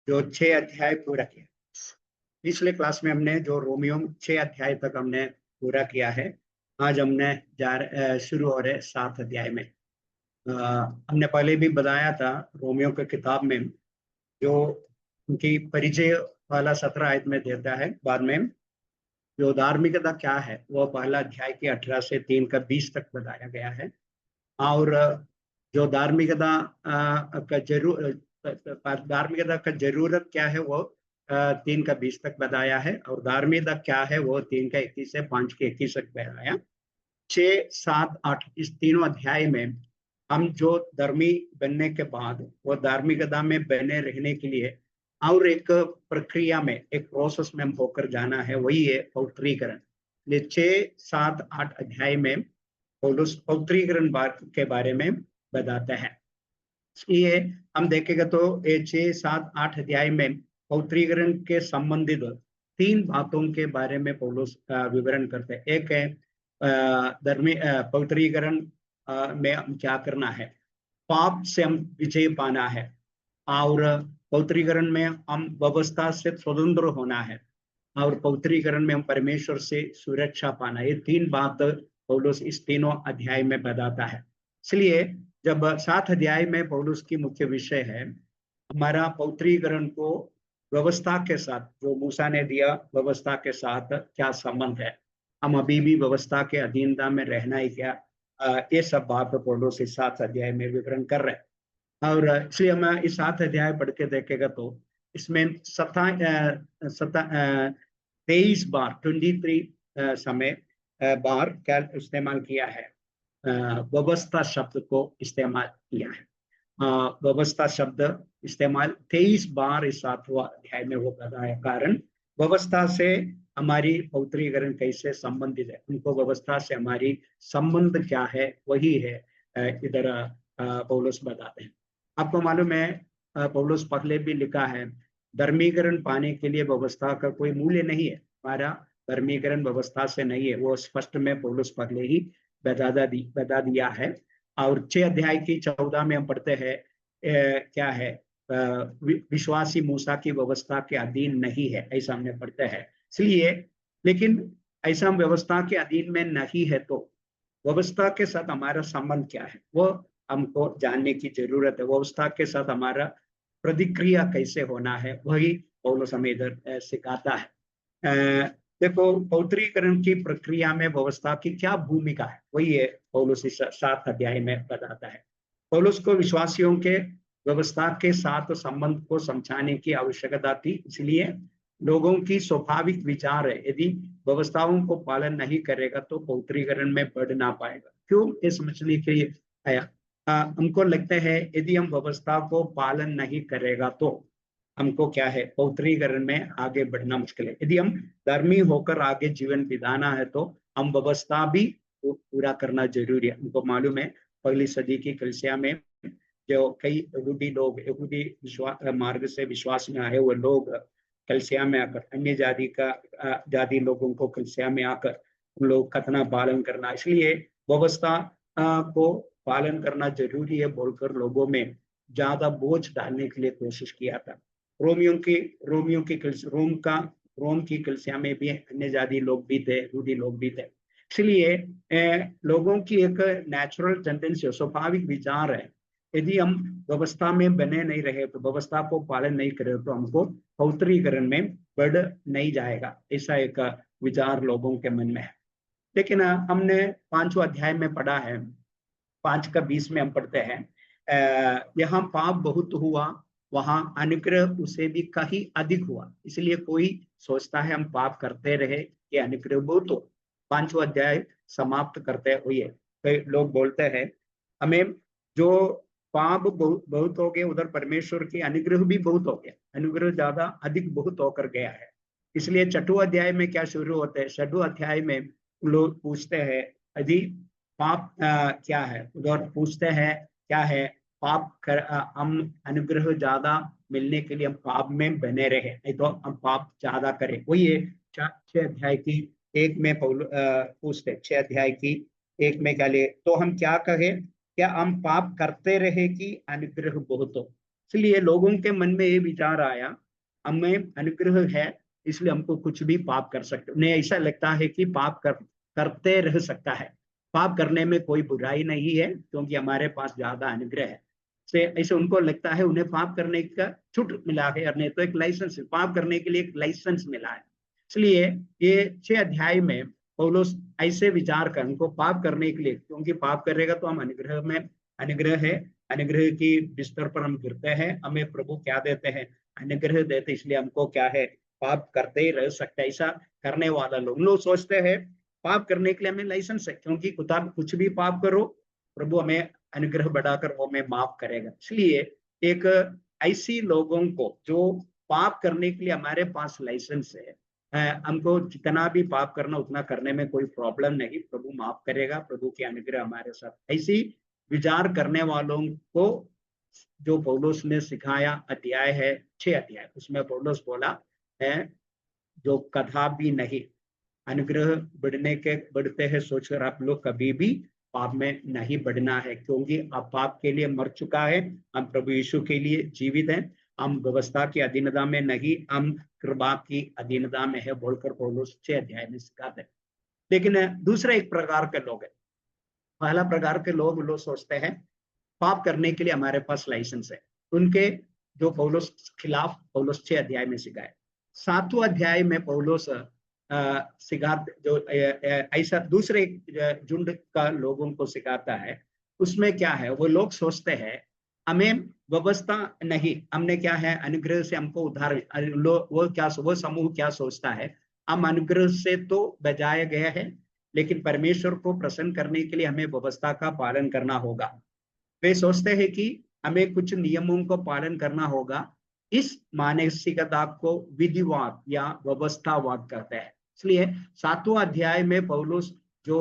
जो 6 अध्याय पूरा किया। पिछले क्लास में हमने जो रोमियो 6 अध्याय तक हमने पूरा किया है। आज हमने शुरू हो रहे 7 अध्याय में। हमने पहले भी बताया था रोमियो के किताब में जो उनकी परिचय पहला 17 आयत में देता है। बाद में जो धार्मिकता क्या है वो पहला अध्याय के 18 से 3 का 20 तक बताया गया है। और जो धार्मिकता का जरूरत क्या है वो 3 का 20 तक बताया है। और धार्मिकता क्या है वो 3 का 21 से 5 के 21 तक बताया। 6, 7, 8 इस तीनों अध्याय में हम जो धर्मी बनने के बाद वो धार्मिकता में बने रहने के लिए और एक प्रक्रिया में एक प्रोसेस में हम होकर जाना है, वही है पवित्रीकरण। ये 6, 7, 8 अध्याय में पौलुस पवित्रीकरण के बारे में बताता है। इसलिए हम देखेंगे तो ये 6, 7, 8 अध्याय में पवित्रीकरण के संबंधित 3 बातों के बारे में पौलुस विवरण करते हैं। एक है धर्मी पवित्रीकरण में हम क्या करना है, पाप से हम विजय पाना है, और पवित्रीकरण में हम व्यवस्था से स्वतंत्र होना है, और पवित्रीकरण में हम परमेश्वर से सुरक्षा पाना। ये 3 बात पौलुस इस तीनों अध्याय में बताता है। इसलिए जब 7 अध्याय में पौलुस की मुख्य विषय है हमारा पवित्रीकरण को व्यवस्था के साथ, जो मूसा ने दिया व्यवस्था के साथ क्या संबंध है, हम अभी भी व्यवस्था के अधीनता में रहना ही क्या, ये सब बात पौलुस इस 7 अध्याय में विवरण कर रहे हैं। और इसलिए हम इस 7 अध्याय पढ़ के देखेगा तो इसमें 23 बार 23 समय बार क्या इस्तेमाल किया है, व्यवस्था शब्द को इस्तेमाल किया है। व्यवस्था शब्द इस्तेमाल 23 बार इस 7वां अध्याय में वो बताया। कारण व्यवस्था से हमारी पवित्रीकरण कैसे संबंधित है, उनको व्यवस्था से हमारी संबंध क्या है, वही है इधर पौलुस बताते हैं। आपको मालूम है पौलुस पहले भी लिखा है धर्मीकरण पाने के लिए व्यवस्था का कोई मूल्य नहीं है। हमारा धर्मीकरण व्यवस्था से नहीं है, वो स्पष्ट में पौलुस पहले ही बता दिया है। और 6 अध्याय की 14 में हम पढ़ते हैं क्या है, विश्वासी मूसा की व्यवस्था के अधीन नहीं है, ऐसा हमने पढ़ते हैं। इसलिए लेकिन ऐसा हम व्यवस्था के अधीन में नहीं है तो व्यवस्था के साथ हमारा संबंध क्या है वो हमको जानने की जरूरत है। व्यवस्था के साथ हमारा प्रतिक्रिया कैसे होना है वही पौलुस हमें इधर सिखाता है। देखो पवित्रीकरण की प्रक्रिया में व्यवस्था की क्या भूमिका है, वही है पौलुस इस 7 अध्याय में बताता है। पौलुस को विश्वासियों के व्यवस्था के साथ संबंध को समझाने की आवश्यकता थी। इसलिए लोगों की स्वाभाविक विचार है यदि व्यवस्थाओं को पालन नहीं करेगा तो पवित्रीकरण में बढ़ ना पाएगा। क्यों, ये समझने के लिए आया। हमको लगता है यदि हम व्यवस्था को पालन नहीं करेगा तो हमको क्या है, पवित्रीकरण में आगे बढ़ना मुश्किल है। यदि हम धर्मी होकर आगे जीवन बिताना है तो हम व्यवस्था भी पूरा करना जरूरी है। हमको मालूम है पहली सदी की कलीसिया में जो कई यहूदी लोग यहूदी मार्ग से विश्वास में आए हुए लोग कलीसिया में आकर अन्य जाति लोगों को कलीसिया में आकर उन लोग खतना पालन करना, इसलिए व्यवस्था को पालन करना जरूरी है बोलकर लोगों में ज्यादा बोझ डालने के लिए कोशिश किया था। रोम की कलीसिया में भी अन्य जाति लोग भी थे, यहूदी लोग भी थे। इसलिए लोगों की एक नेचुरल टेंडेंसी, स्वाभाविक विचार है यदि हम व्यवस्था में बने नहीं रहे तो व्यवस्था को पालन नहीं करे तो हमको पवित्रीकरण में बढ़ नहीं जाएगा, ऐसा एक विचार लोगों के मन में है। लेकिन हमने 5वां अध्याय में पढ़ा है, 5 का 20 में हम पढ़ते हैं यहाँ पाप बहुत हुआ, वहां अनुग्रह उसे भी कहीं अधिक हुआ। इसलिए कोई सोचता है हम पाप करते रहे कि अनुग्रह बहुत हो। 5वां अध्याय समाप्त करते हुए कई लोग बोलते हैं हमें जो पाप बहुत हो गए उधर परमेश्वर की अनुग्रह भी बहुत हो गया, अनुग्रह ज्यादा अधिक बहुत होकर गया है। इसलिए 6वां अध्याय में क्या शुरू होते हैं, 6वां अध्याय में लोग पूछते हैं यदि पाप क्या है, उधर पूछते हैं क्या है पाप कर हम अनुग्रह ज्यादा मिलने के लिए हम पाप में बने रहे, नहीं तो हम पाप ज्यादा करें। वही है 6 अध्याय की 1 में पूछते, 6 अध्याय की 1 में क्या ले तो हम क्या कहें, क्या हम पाप करते रहे कि अनुग्रह बहुत हो। इसलिए लोगों के मन में ये विचार आया, हमें अनुग्रह है इसलिए हमको कुछ भी पाप कर सकते, उन्हें ऐसा लगता है कि करते रह सकता है, पाप करने में कोई बुराई नहीं है क्योंकि हमारे पास ज्यादा अनुग्रह है। से ऐसे उनको लगता है उन्हें पाप करने का छूट मिला है, और नहीं तो एक लाइसेंस, पाप करने के लिए एक लाइसेंस मिला है। इसलिए ये 6 अध्याय में पौलुस ऐसे विचार कर उनको पाप करने के लिए, क्योंकि पाप करेगा तो हम अनुग्रह में, अनुग्रह है, अनुग्रह की बिस्तर पर हम गिरते हैं, हमें प्रभु क्या देते हैं, अनुग्रह देते, इसलिए हमको क्या है, पाप करते ही रह सकते। ऐसा करने वाला लोग सोचते हैं पाप करने के लिए हमें लाइसेंस है, क्योंकि कुछ भी पाप करो प्रभु हमें अनुग्रह बढ़ाकर वो हमें माफ करेगा। इसलिए एक ऐसी लोगों को जो पाप करने के लिए हमारे पास लाइसेंस है, हमको जितना भी पाप करना उतना करने में कोई प्रॉब्लम नहीं, प्रभु माफ करेगा, प्रभु की अनुग्रह हमारे साथ, ऐसी विचार करने वालों को जो पौलुस ने सिखाया अध्याय है 6 अध्याय, उसमें पौलुस बोला है जो कथा भी नहीं, अनुग्रह बढ़ते हैं सोचकर आप लोग कभी भी पाप में नहीं बढ़ना है, क्योंकि आप पाप के लिए मर चुका है, हम प्रभु यीशु के लिए जीवित हैं, हम व्यवस्था की अधीनता में नहीं, हम कृपा की अधीनता में है, बोलकर पौलुस 6 अध्याय में सिखाते हैं। लेकिन दूसरे एक प्रकार के लोग हैं, पहला प्रकार के लोग सोचते हैं पाप करने के लिए हमारे पास लाइसेंस है, उनके जो पौलुस खिलाफ पौलुस 6 अध्याय में सिखाए। 7वां अध्याय में पौलुस सिखाते जो ऐसा दूसरे झुंड का लोगों को सिखाता है, उसमें क्या है, वो लोग सोचते हैं हमें व्यवस्था नहीं, हमने क्या है अनुग्रह से हमको उद्धार, वो समूह क्या सोचता है, हम अनुग्रह से तो बचाए गए हैं, लेकिन परमेश्वर को प्रसन्न करने के लिए हमें व्यवस्था का पालन करना होगा। वे सोचते हैं कि हमें कुछ नियमों को पालन करना होगा, इस मानसिकता को विधिवाद या व्यवस्थावाद कहते हैं। इसलिए 7वां अध्याय में पौलुस जो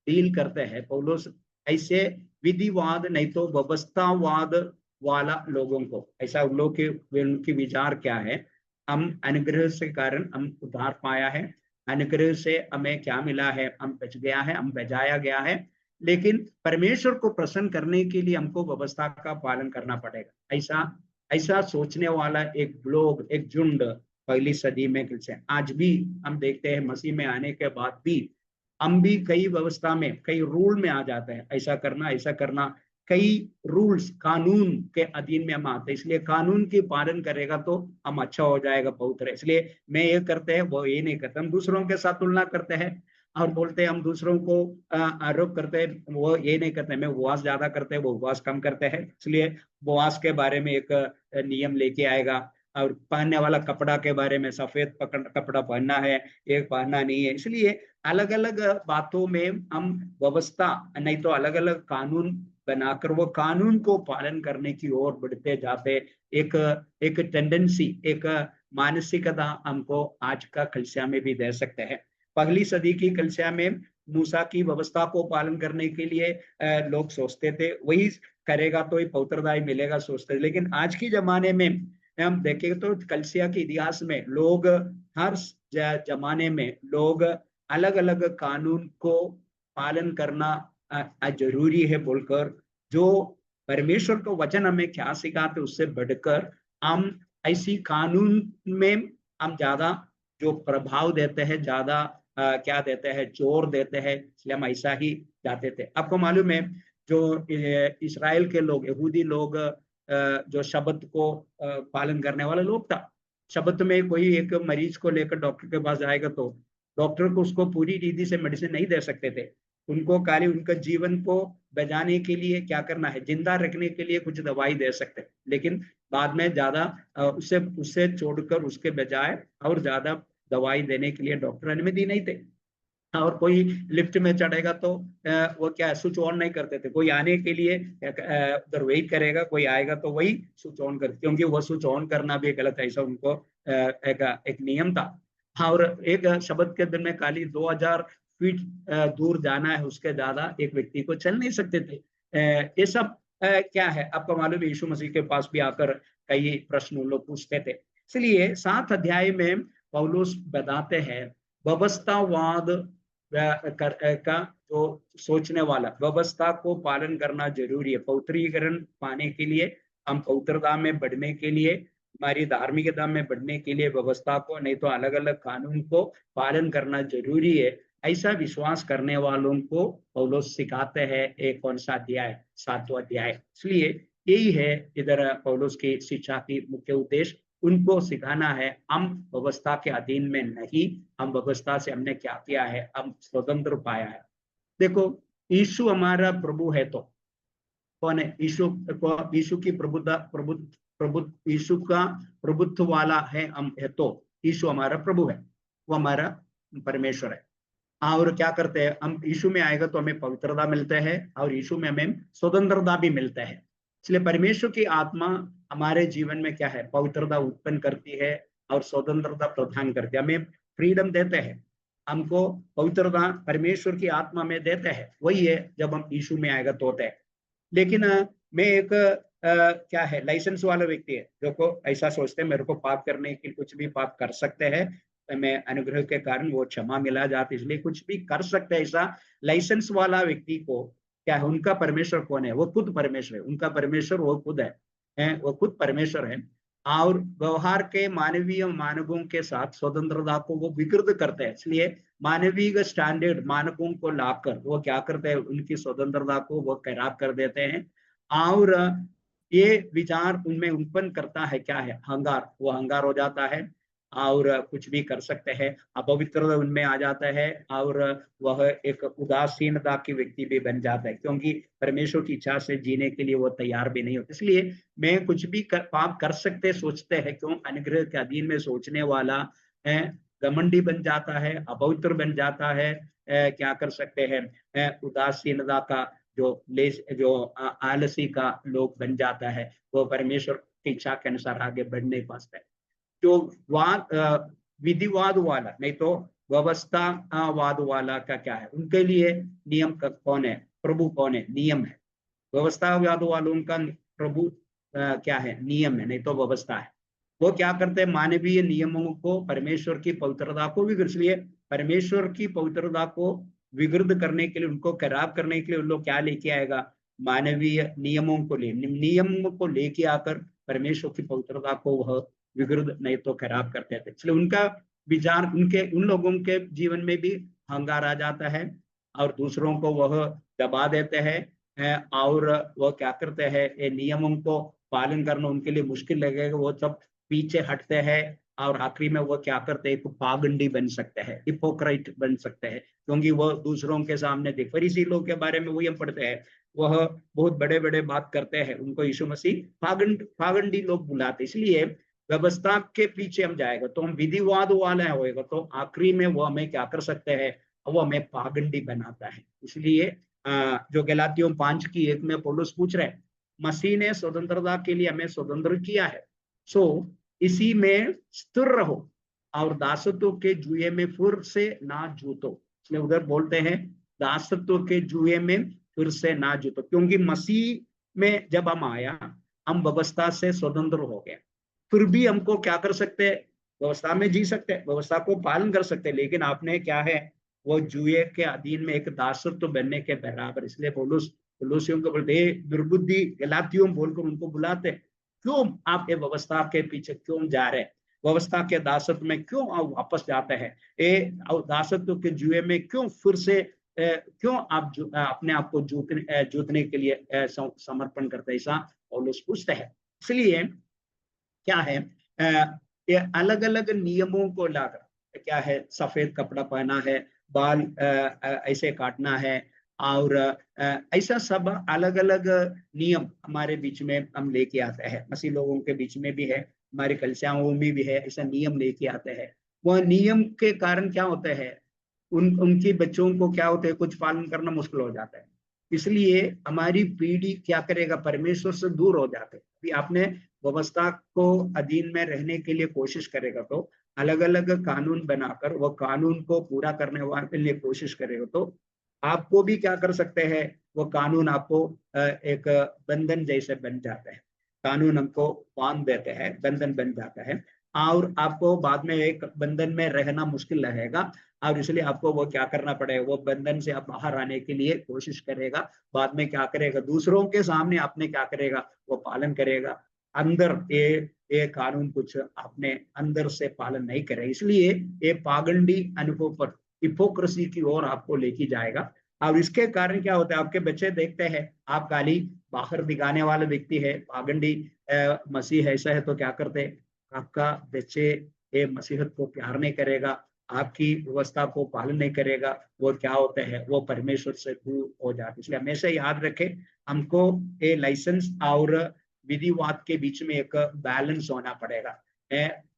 डील करते हैं, पौलुस ऐसे विधिवाद नहीं तो व्यवस्थावाद वाला लोगों को, ऐसा उन लोग के उनकी विचार क्या है, हम अनुग्रह से कारण हम उद्धार पाया है, अनुग्रह से हमें क्या मिला है, हम बच गया है, हम बचाया गया है, लेकिन परमेश्वर को प्रसन्न करने के लिए हमको व्यवस्था का पालन करना पड़ेगा। ऐसा ऐसा सोचने वाला एक लोग, एक झुंड पहली सदी में से आज भी हम देखते हैं, मसीह में आने के बाद भी हम भी कई व्यवस्था में, कई रूल में आ जाते हैं, ऐसा करना, कई रूल्स कानून के अधीन में हम आते हैं, इसलिए कानून की पालन करेगा तो हम अच्छा हो जाएगा बहुत रहे, इसलिए मैं ये करते हैं वो ये नहीं करते, हम दूसरों के साथ तुलना करते हैं और बोलते हैं हम दूसरों को आरोप करते हैं, वो ये नहीं करते, मैं उपवास ज्यादा करते हैं वो उपवास कम करते हैं, इसलिए उपवास के बारे में एक नियम लेके आएगा, और पहनने वाला कपड़ा के बारे में सफेद कपड़ा पहनना है, एक पहनना नहीं है, इसलिए अलग अलग बातों में हम व्यवस्था नहीं तो अलग अलग कानून बनाकर वो कानून को पालन करने की ओर बढ़ते जाते, एक एक टेंडेंसी, एक मानसिकता हमको आज का कलीसिया में भी दे सकते हैं। पहली सदी की कलीसिया में मूसा की व्यवस्था को पालन करने के लिए लोग सोचते थे वही करेगा तो ही पवित्रता मिलेगा सोचते थे, लेकिन आज के जमाने में हम देखें तो कलीसिया के इतिहास में लोग हर जमाने में लोग अलग अलग कानून को पालन करना जरूरी है बोलकर, जो परमेश्वर को वचन हमें क्या सिखाते उससे बढ़कर हम ऐसी कानून में हम ज्यादा जो प्रभाव देते हैं, ज्यादा क्या देते हैं, जोर देते हैं, इसलिए हम ऐसा ही जाते थे। आपको मालूम है जो इस्राएल के लोग, यहूदी लोग जो शब्द को पालन करने वाले लोग था, शब्द में कोई एक मरीज को लेकर डॉक्टर के पास जाएगा तो डॉक्टर को उसको पूरी रीति से मेडिसिन नहीं दे सकते थे, उनको खाली उनका जीवन को बचाने के लिए क्या करना है, जिंदा रखने के लिए कुछ दवाई दे सकते, लेकिन बाद में ज्यादा उससे उससे छोड़कर उसके बजाय और ज्यादा दवाई देने के लिए डॉक्टर अनुमति नहीं थे। और कोई लिफ्ट में चढ़ेगा तो वो क्या स्विच ऑन नहीं करते थे, कोई आने के लिए उधर वेट करेगा, कोई आएगा तो वही स्विच ऑन कर, क्योंकि वो स्विच ऑन करना भी गलत है, ऐसा उनको एक नियम था। और एक शब्द के दिन में खाली 2000 फीट दूर जाना है, उसके ज्यादा एक व्यक्ति को चल नहीं सकते थे। ये सब क्या है आपको मालूम है, यीशु मसीह के पास भी आकर कई प्रश्न लोग पूछते थे। इसलिए 7 अध्याय में पौलुस बताते हैं व्यवस्थावाद का जो सोचने वाला, व्यवस्था को पालन करना जरूरी है पवित्रीकरण पाने के लिए, हम पवित्रता में बढ़ने के लिए, हमारी धार्मिकता में बढ़ने के लिए व्यवस्था को नहीं तो अलग अलग कानून को पालन करना जरूरी है, ऐसा विश्वास करने वालों को पौलुस सिखाते हैं। एक कौन सा अध्याय? 7वां अध्याय। इसलिए यही है इधर पौलुस की शिक्षा की मुख्य उद्देश्य, उनको सिखाना है हम व्यवस्था के अधीन में नहीं, हम व्यवस्था से हमने क्या किया है, हम स्वतंत्र पाया है। देखो, यीशु हमारा प्रभु है तो कौन है? यीशु को, यीशु की प्रभुता प्रभु प्रभु यीशु का प्रभुत्व वाला है हम है तो यीशु हमारा प्रभु है, वो हमारा परमेश्वर है। और क्या करते हैं हम? यीशु में आएगा तो हमें पवित्रता मिलते हैं और यीशु में हमें स्वतंत्रता भी मिलते हैं। इसलिए परमेश्वर की आत्मा हमारे जीवन में क्या है? पवित्रता उत्पन्न करती है और स्वतंत्रता प्रदान करती है, हमें फ्रीडम देते हैं, हमको पवित्रता परमेश्वर की आत्मा में देते हैं। वही है जब हम यीशु में आएगा तो होते हैं। लेकिन मैं एक क्या है, लाइसेंस वाला व्यक्ति है जो को ऐसा सोचते हैं मेरे को पाप करने के कुछ भी पाप कर सकते हैं, तो मैं अनुग्रह के कारण वो क्षमा मिला जाता, इसलिए कुछ भी कर सकते हैं, ऐसा लाइसेंस वाला व्यक्ति को क्या है? उनका परमेश्वर कौन है? वो खुद परमेश्वर है, उनका परमेश्वर वो खुद है, वो खुद परमेश्वर है। और व्यवहार के मानवीय मानकों के साथ स्वतंत्रता को वो विकृत करते हैं, इसलिए मानवीय स्टैंडर्ड मानकों को लाकर वो क्या करते हैं? उनकी स्वतंत्रता को वो खराब कर देते हैं। और ये विचार उनमें उत्पन्न करता है क्या है? अहंकार, वो अहंकार हो जाता है और कुछ भी कर सकते हैं, अपवित्रता उनमें आ जाता है और वह एक उदासीनता की व्यक्ति भी बन जाता है, क्योंकि परमेश्वर की इच्छा से जीने के लिए वो तैयार भी नहीं होते। इसलिए मैं कुछ भी पाप कर सकते सोचते हैं, क्यों? अनुग्रह के अधीन में सोचने वाला है घमंडी बन जाता है, अपवित्र बन जाता है, क्या कर सकते हैं? उदासीनता का जो आलसी का लोग बन जाता है, वो परमेश्वर की इच्छा के अनुसार आगे बढ़ नहीं पाता है। जो विधिवाद वाला नहीं तो व्यवस्था वाद वाला का क्या है? उनके लिए नियम का कौन है? प्रभु कौन है? नियम है। व्यवस्थावाद वालों का प्रभु क्या है? नियम है, नहीं तो व्यवस्था है। वो क्या करते हैं? मानवीय नियमों को, परमेश्वर की पवित्रता को विकृत, इसलिए परमेश्वर की पवित्रता को विकृत करने के लिए, उनको खराब करने के लिए उन लोग क्या लेके आएगा? मानवीय नियमों को नियमों को लेके आकर परमेश्वर की पवित्रता को वह विकृत नहीं तो खराब करते थे। इसलिए उनका विचार, उनके उन लोगों के जीवन में भी अहंकार आ जाता है और दूसरों को वह दबा देते हैं और वह क्या करते हैं? ये नियमों को पालन करना उनके लिए मुश्किल लगेगा, वो सब पीछे हटते हैं और आखिरी में वो क्या करते हैं? पागंडी बन सकते हैं, हिपोक्राइट बन सकते हैं, क्योंकि वह दूसरों के सामने देख, फरीसी लोग के बारे में वही हम पढ़ते हैं, वह बहुत बड़े बड़े बात करते हैं, उनको यीशु मसीह पागंडी लोग बुलाते। इसलिए व्यवस्था के पीछे हम जाएगा तो हम विधिवाद वाले होएगा तो आखिरी में वो हमें क्या कर सकते हैं? वो हमें पागंडी बनाता है। इसलिए जो गलातियों 5:1 में पौलुस पूछ रहे हैं, मसीह ने स्वतंत्रता के लिए हमें स्वतंत्र किया है, सो इसी में स्थिर रहो और दासत्व के जुए में फिर से ना जूतो। इसलिए उधर बोलते हैं दासत्व के जुए में फिर से ना जूतो, क्योंकि मसीह में जब हम आया, हम व्यवस्था से स्वतंत्र हो गए, फिर भी हमको क्या कर सकते हैं? व्यवस्था में जी सकते हैं, व्यवस्था को पालन कर सकते हैं, लेकिन आपने क्या है? वो जुए के अधीन में एक दासत्व बनने के बराबर। इसलिए पौलुस को बोलते दुर्बुद्धि गलातियों बोलकर उनको बुलाते, क्यों आप ये व्यवस्था के पीछे क्यों जा रहे हैं? व्यवस्था के दासत्व में क्यों आप वापस जाते हैं? ये दासत्व के जुए में क्यों फिर से क्यों आप अपने आप को जूतने के लिए समर्पण करते हैं? ऐसा पौलुस पूछते हैं। इसलिए क्या है? ये अलग अलग नियमों को लाकर क्या है? सफेद कपड़ा पहना है, बाल ऐसे काटना है और ऐसा सब अलग अलग नियम हमारे बीच में हम लेके आते हैं, मसीह लोगों के बीच में भी है, हमारी कलिसियाओं में भी है, ऐसा नियम लेके आते हैं। वह नियम के कारण क्या होता है? उनकी बच्चों को क्या होता है? कुछ पालन करना मुश्किल हो जाता है, इसलिए हमारी पीढ़ी क्या करेगा? परमेश्वर से दूर हो जाते हैं। अभी आपने व्यवस्था को अधीन में रहने के लिए कोशिश करेगा तो अलग अलग कानून बनाकर वह कानून को पूरा करने वाले के लिए कोशिश करेगा तो आपको भी क्या कर सकते हैं? वो कानून आपको एक बंधन जैसे बन जाता है, कानून हमको बांध देते हैं, बंधन बन जाता है और आपको बाद में एक बंधन में रहना मुश्किल रहेगा और इसलिए आपको वो क्या करना पड़ेगा, वो बंधन से आप बाहर आने के लिए कोशिश करेगा। बाद में क्या करेगा, दूसरों के सामने आपने क्या करेगा, वो पालन करेगा। अंदर ये कानून कुछ आपने अंदर से पालन नहीं करे, इसलिए ये पागंडी अनुभव पर, हिपोक्रेसी की ओर आपको लेके जाएगा। और इसके कारण क्या होता है, आपके बच्चे देखते हैं आप खाली बाहर दिखाने वाले व्यक्ति है, पागंडी मसीह ऐसा है, तो क्या करते हैं, आपका बच्चे ये मसीहत को प्यार नहीं करेगा, आपकी व्यवस्था को पालन नहीं करेगा, वो क्या होता है, वो परमेश्वर से दूर हो जाते। इसलिए हमेशा याद रखें, हमको ये लाइसेंस और विधिवाद के बीच में एक बैलेंस होना पड़ेगा।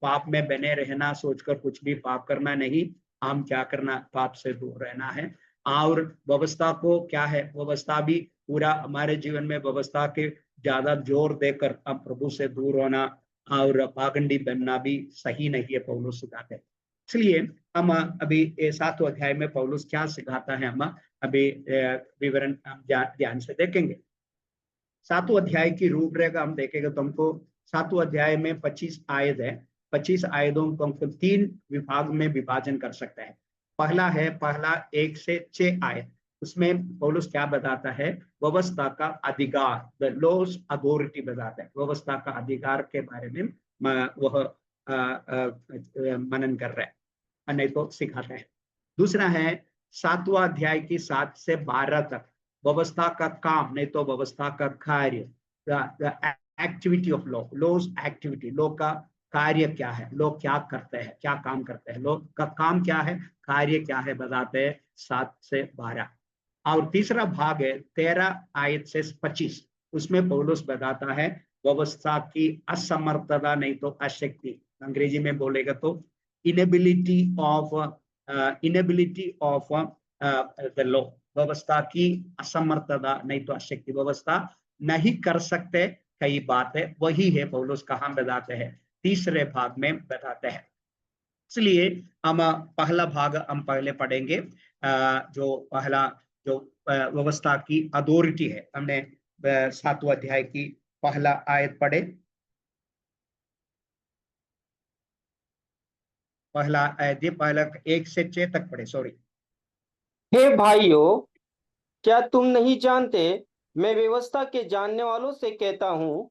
पाप में बने रहना, सोचकर कुछ भी पाप करना नहीं, हम क्या करना, पाप से दूर रहना है। और व्यवस्था को क्या है, व्यवस्था भी पूरा हमारे जीवन में व्यवस्था के ज्यादा जोर देकर हम प्रभु से दूर होना और पागंडी बनना भी सही नहीं है, पौलुस सिखाते हैं। इसलिए हम अभी 7वें अध्याय में पौलुस क्या सिखाता है, हम अभी विवरण ध्यान से देखेंगे। 7वें अध्याय की रूपरेखा हम देखेंगे, तो हमको 7वें अध्याय में 25 आयत है। 25 आयतों को हम 3 विभाग में विभाजन कर सकते हैं। पहला 1 से 6 आयत, उसमें पौलुस क्या बताता है, व्यवस्था का अधिकार, द लॉज अथॉरिटी बताता है, व्यवस्था का अधिकार के बारे में वह मनन कर रहे हैं, नहीं तो सिखाते हैं। दूसरा है 7वां अध्याय की 7 से 12 तक, व्यवस्था का काम नहीं तो व्यवस्था का कार्य, activity of law, laws activity, law का कार्य क्या है, लोग क्या करते हैं, क्या काम करते हैं, लोग का काम क्या है, कार्य क्या है, बताते हैं 7 से 12। और तीसरा भाग है 13 आयत से 25, उसमें पौलुस बताता है व्यवस्था की असमर्थता नहीं तो अशक्ति, अंग्रेजी में बोलेगा तो इनेबिलिटी ऑफ द लॉ, व्यवस्था की असमर्थता नहीं तो अशक्ति, व्यवस्था नहीं कर सकते कई बातें, वही है पौलुस कहाँ बताते हैं, तीसरे भाग में बताते हैं। इसलिए हम पहला भाग हम पहले पढ़ेंगे, जो पहला जो व्यवस्था की अथॉरिटी है, हमने 7वें अध्याय की पहला आयत पढ़े, पहला आयत पहला 1 से 6 तक पढ़े, सॉरी। हे भाइयों, क्या तुम नहीं जानते, मैं व्यवस्था के जानने वालों से कहता हूँ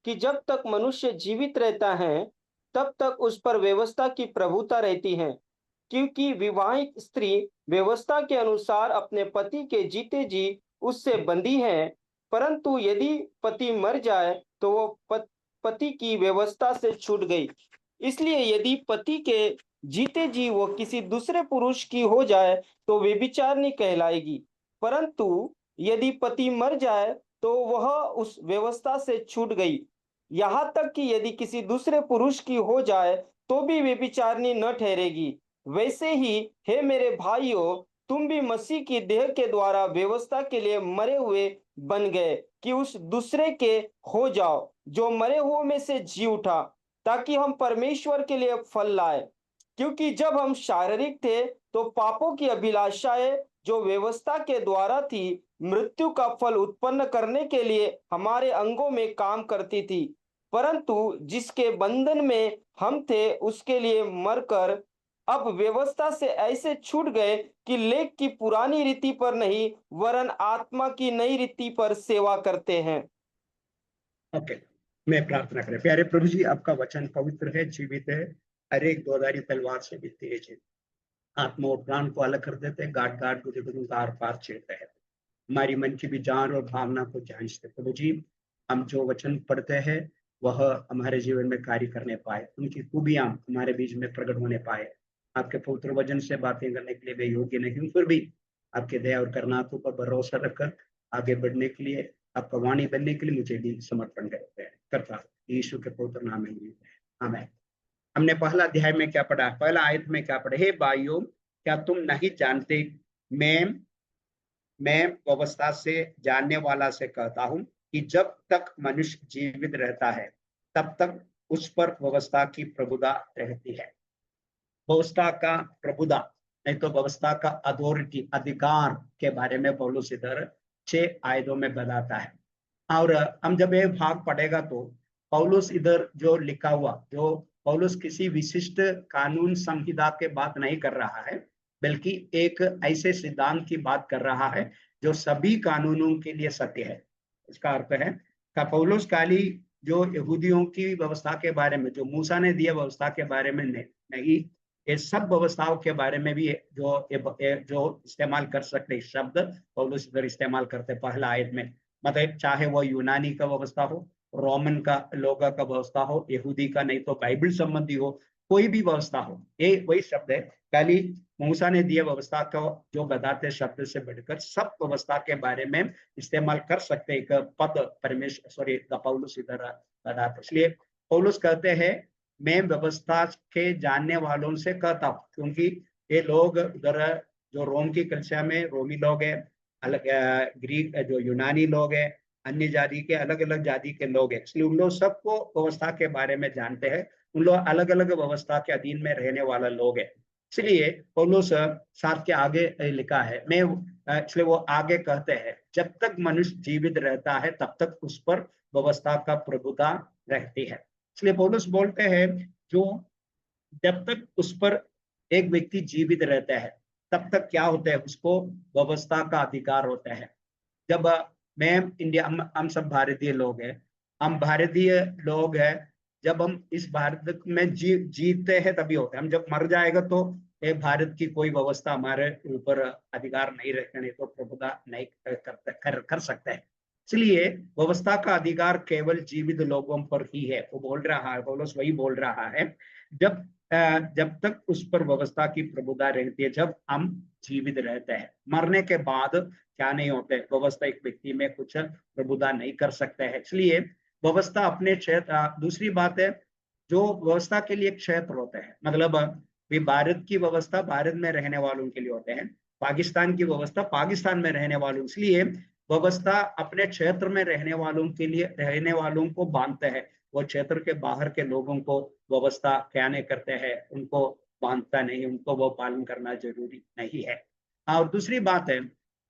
कि जब तक मनुष्य जीवित रहता है तब तक उस पर व्यवस्था की प्रभुता रहती है, क्योंकि विवाहित स्त्री व्यवस्था के अनुसार अपने पति के जीते जी उससे बंधी है। परंतु यदि पति मर जाए तो वो पति की व्यवस्था से छूट गई। इसलिए यदि पति के जीते जी वो किसी दूसरे पुरुष की हो जाए तो व्यभिचारिणी कहलाएगी। परंतु यदि पति मर जाए तो वह उस व्यवस्था से छूट गई। यहाँ तक कि यदि किसी दूसरे पुरुष की हो जाए तो भी व्यभिचारिणी न ठहरेगी। वैसे ही हे मेरे भाइयों, तुम भी मसीह की देह के द्वारा व्यवस्था के लिए मरे हुए बन गए कि उस दूसरे के हो जाओ जो मरे हुए में से जी उठा, ताकि हम परमेश्वर के लिए फल लाए। क्योंकि जब हम शारीरिक थे तो पापों की अभिलाषाएं जो व्यवस्था के द्वारा थी, मृत्यु का फल उत्पन्न करने के लिए हमारे अंगों में काम करती थी। परंतु जिसके बंधन में हम थे उसके लिए मरकर अब व्यवस्था से ऐसे छूट गए कि लेख की पुरानी रीति पर नहीं वरन आत्मा की नई रीति पर सेवा करते हैं। ओके, मैं प्रार्थना करें। प्यारे प्रभु जी, आपका वचन पवित्र है, जीवित है, हर एक दोधारी तलवार से भी तेज है, आत्मा और प्राण को अलग कर देते हैं, गाट गाट गुदगुदों का आर पार छेड़ते हैं, हमारी मन की भी जान और भावना को जांचते। प्रभु जी, हम जो वचन पढ़ते हैं वह हमारे जीवन में कार्य करने पाए, उनकी खूबियां हमारे बीच में प्रकट होने पाए। आपके पवित्र वचन से बातें करने के लिए मैं योग्य नहीं हूँ, फिर भी आपके दया और करुणाओं पर भरोसा रखकर आगे बढ़ने के लिए, आपका वाणी बनने के लिए मुझे भी समर्पण करते हैं करता, यीशु के पवित्र नाम में आमीन। हमने पहला अध्याय में क्या पढ़ा, पहला आयत में क्या पढ़ा, हे भाइयों, क्या तुम नहीं जानते, मैं व्यवस्था से जानने वाला से कहता हूं कि जब तक मनुष्य जीवित रहता है तब तक उस पर व्यवस्था की प्रभुता रहती है। व्यवस्था का प्रभुता नहीं तो व्यवस्था का अथॉरिटी, अधिकार के बारे में पौलुस इधर 6 आयतों में बताता है। और हम जब ये भाग पढ़ेगा तो पौलुस इधर जो लिखा हुआ, जो पौलुस किसी विशिष्ट कानून संहिता के बात नहीं कर रहा है, बल्कि एक ऐसे सिद्धांत की बात कर रहा है जो सभी कानूनों के लिए सत्य है। इसका अर्थ है का पौलुस खाली जो यहूदियों की व्यवस्था के बारे में, जो मूसा ने दिया व्यवस्था के बारे में नहीं, ये सब व्यवस्थाओं के बारे में भी जो इस्तेमाल कर सकते शब्द पौलुस इधर इस्तेमाल करते पहला आयत में। मतलब चाहे वो यूनानी का व्यवस्था हो, रोमन का लोगों का व्यवस्था हो, यहूदी का नहीं तो बाइबल संबंधी हो, कोई भी व्यवस्था हो, ये वही शब्द है। खाली मूसा ने दिया व्यवस्था को जो बताते शब्द से बढ़कर सब व्यवस्था के बारे में इस्तेमाल कर सकते एक पद परमेश्वर सॉरी पौलुस इधर बताते। इसलिए पौलुस कहते हैं मैं व्यवस्था के जानने वालों से कहता हूँ, क्योंकि ये लोग उधर जो रोम की कलिसिया में रोमी लोग हैं, अलग ग्रीक जो यूनानी लोग हैं, अन्य जाति के अलग अलग जाति के लोग हैं, इसलिए उन लोग सबको व्यवस्था के बारे में जानते हैं। उन लोग अलग अलग व्यवस्था के अधीन में रहने वाला लोग हैं। इसलिए पौलुस साथ के आगे लिखा है मैं इसलिए वो आगे कहते हैं जब तक मनुष्य जीवित रहता है तब तक उस पर व्यवस्था का प्रभुता रहती है। इसलिए पौलुस बोलते हैं जो जब तक उस पर एक व्यक्ति जीवित रहता है तब तक क्या होता है, उसको व्यवस्था का अधिकार होता है। जब मैं इंडिया हम सब भारतीय लोग हैं, हम भारतीय लोग हैं, जब हम इस भारत में जीते हैं तभी होते हैं। हम जब मर जाएगा तो ये भारत की कोई व्यवस्था हमारे ऊपर अधिकार नहीं रखने, नहीं तो प्रभुता नहीं कर सकते हैं। इसलिए व्यवस्था का अधिकार केवल जीवित लोगों पर ही है। वो बोल रहा है पौलुस वही बोल रहा है जब तक उस पर व्यवस्था की प्रभुता रहती है, जब हम जीवित रहते हैं। मरने के बाद क्या नहीं होते, व्यवस्था एक व्यक्ति में कुछ प्रभुता नहीं कर सकते हैं। इसलिए व्यवस्था अपने क्षेत्र दूसरी बात है जो व्यवस्था के लिए क्षेत्र होते हैं, मतलब भारत की व्यवस्था भारत में रहने वालों के लिए होते हैं, पाकिस्तान की व्यवस्था पाकिस्तान में रहने वालों। इसलिए व्यवस्था अपने क्षेत्र में रहने वालों के लिए रहने वालों को बांधते हैं, वो क्षेत्र के बाहर के लोगों को व्यवस्था क्या नहीं करते हैं, उनको बांधता नहीं, उनको वो पालन करना जरूरी नहीं है। और दूसरी बात है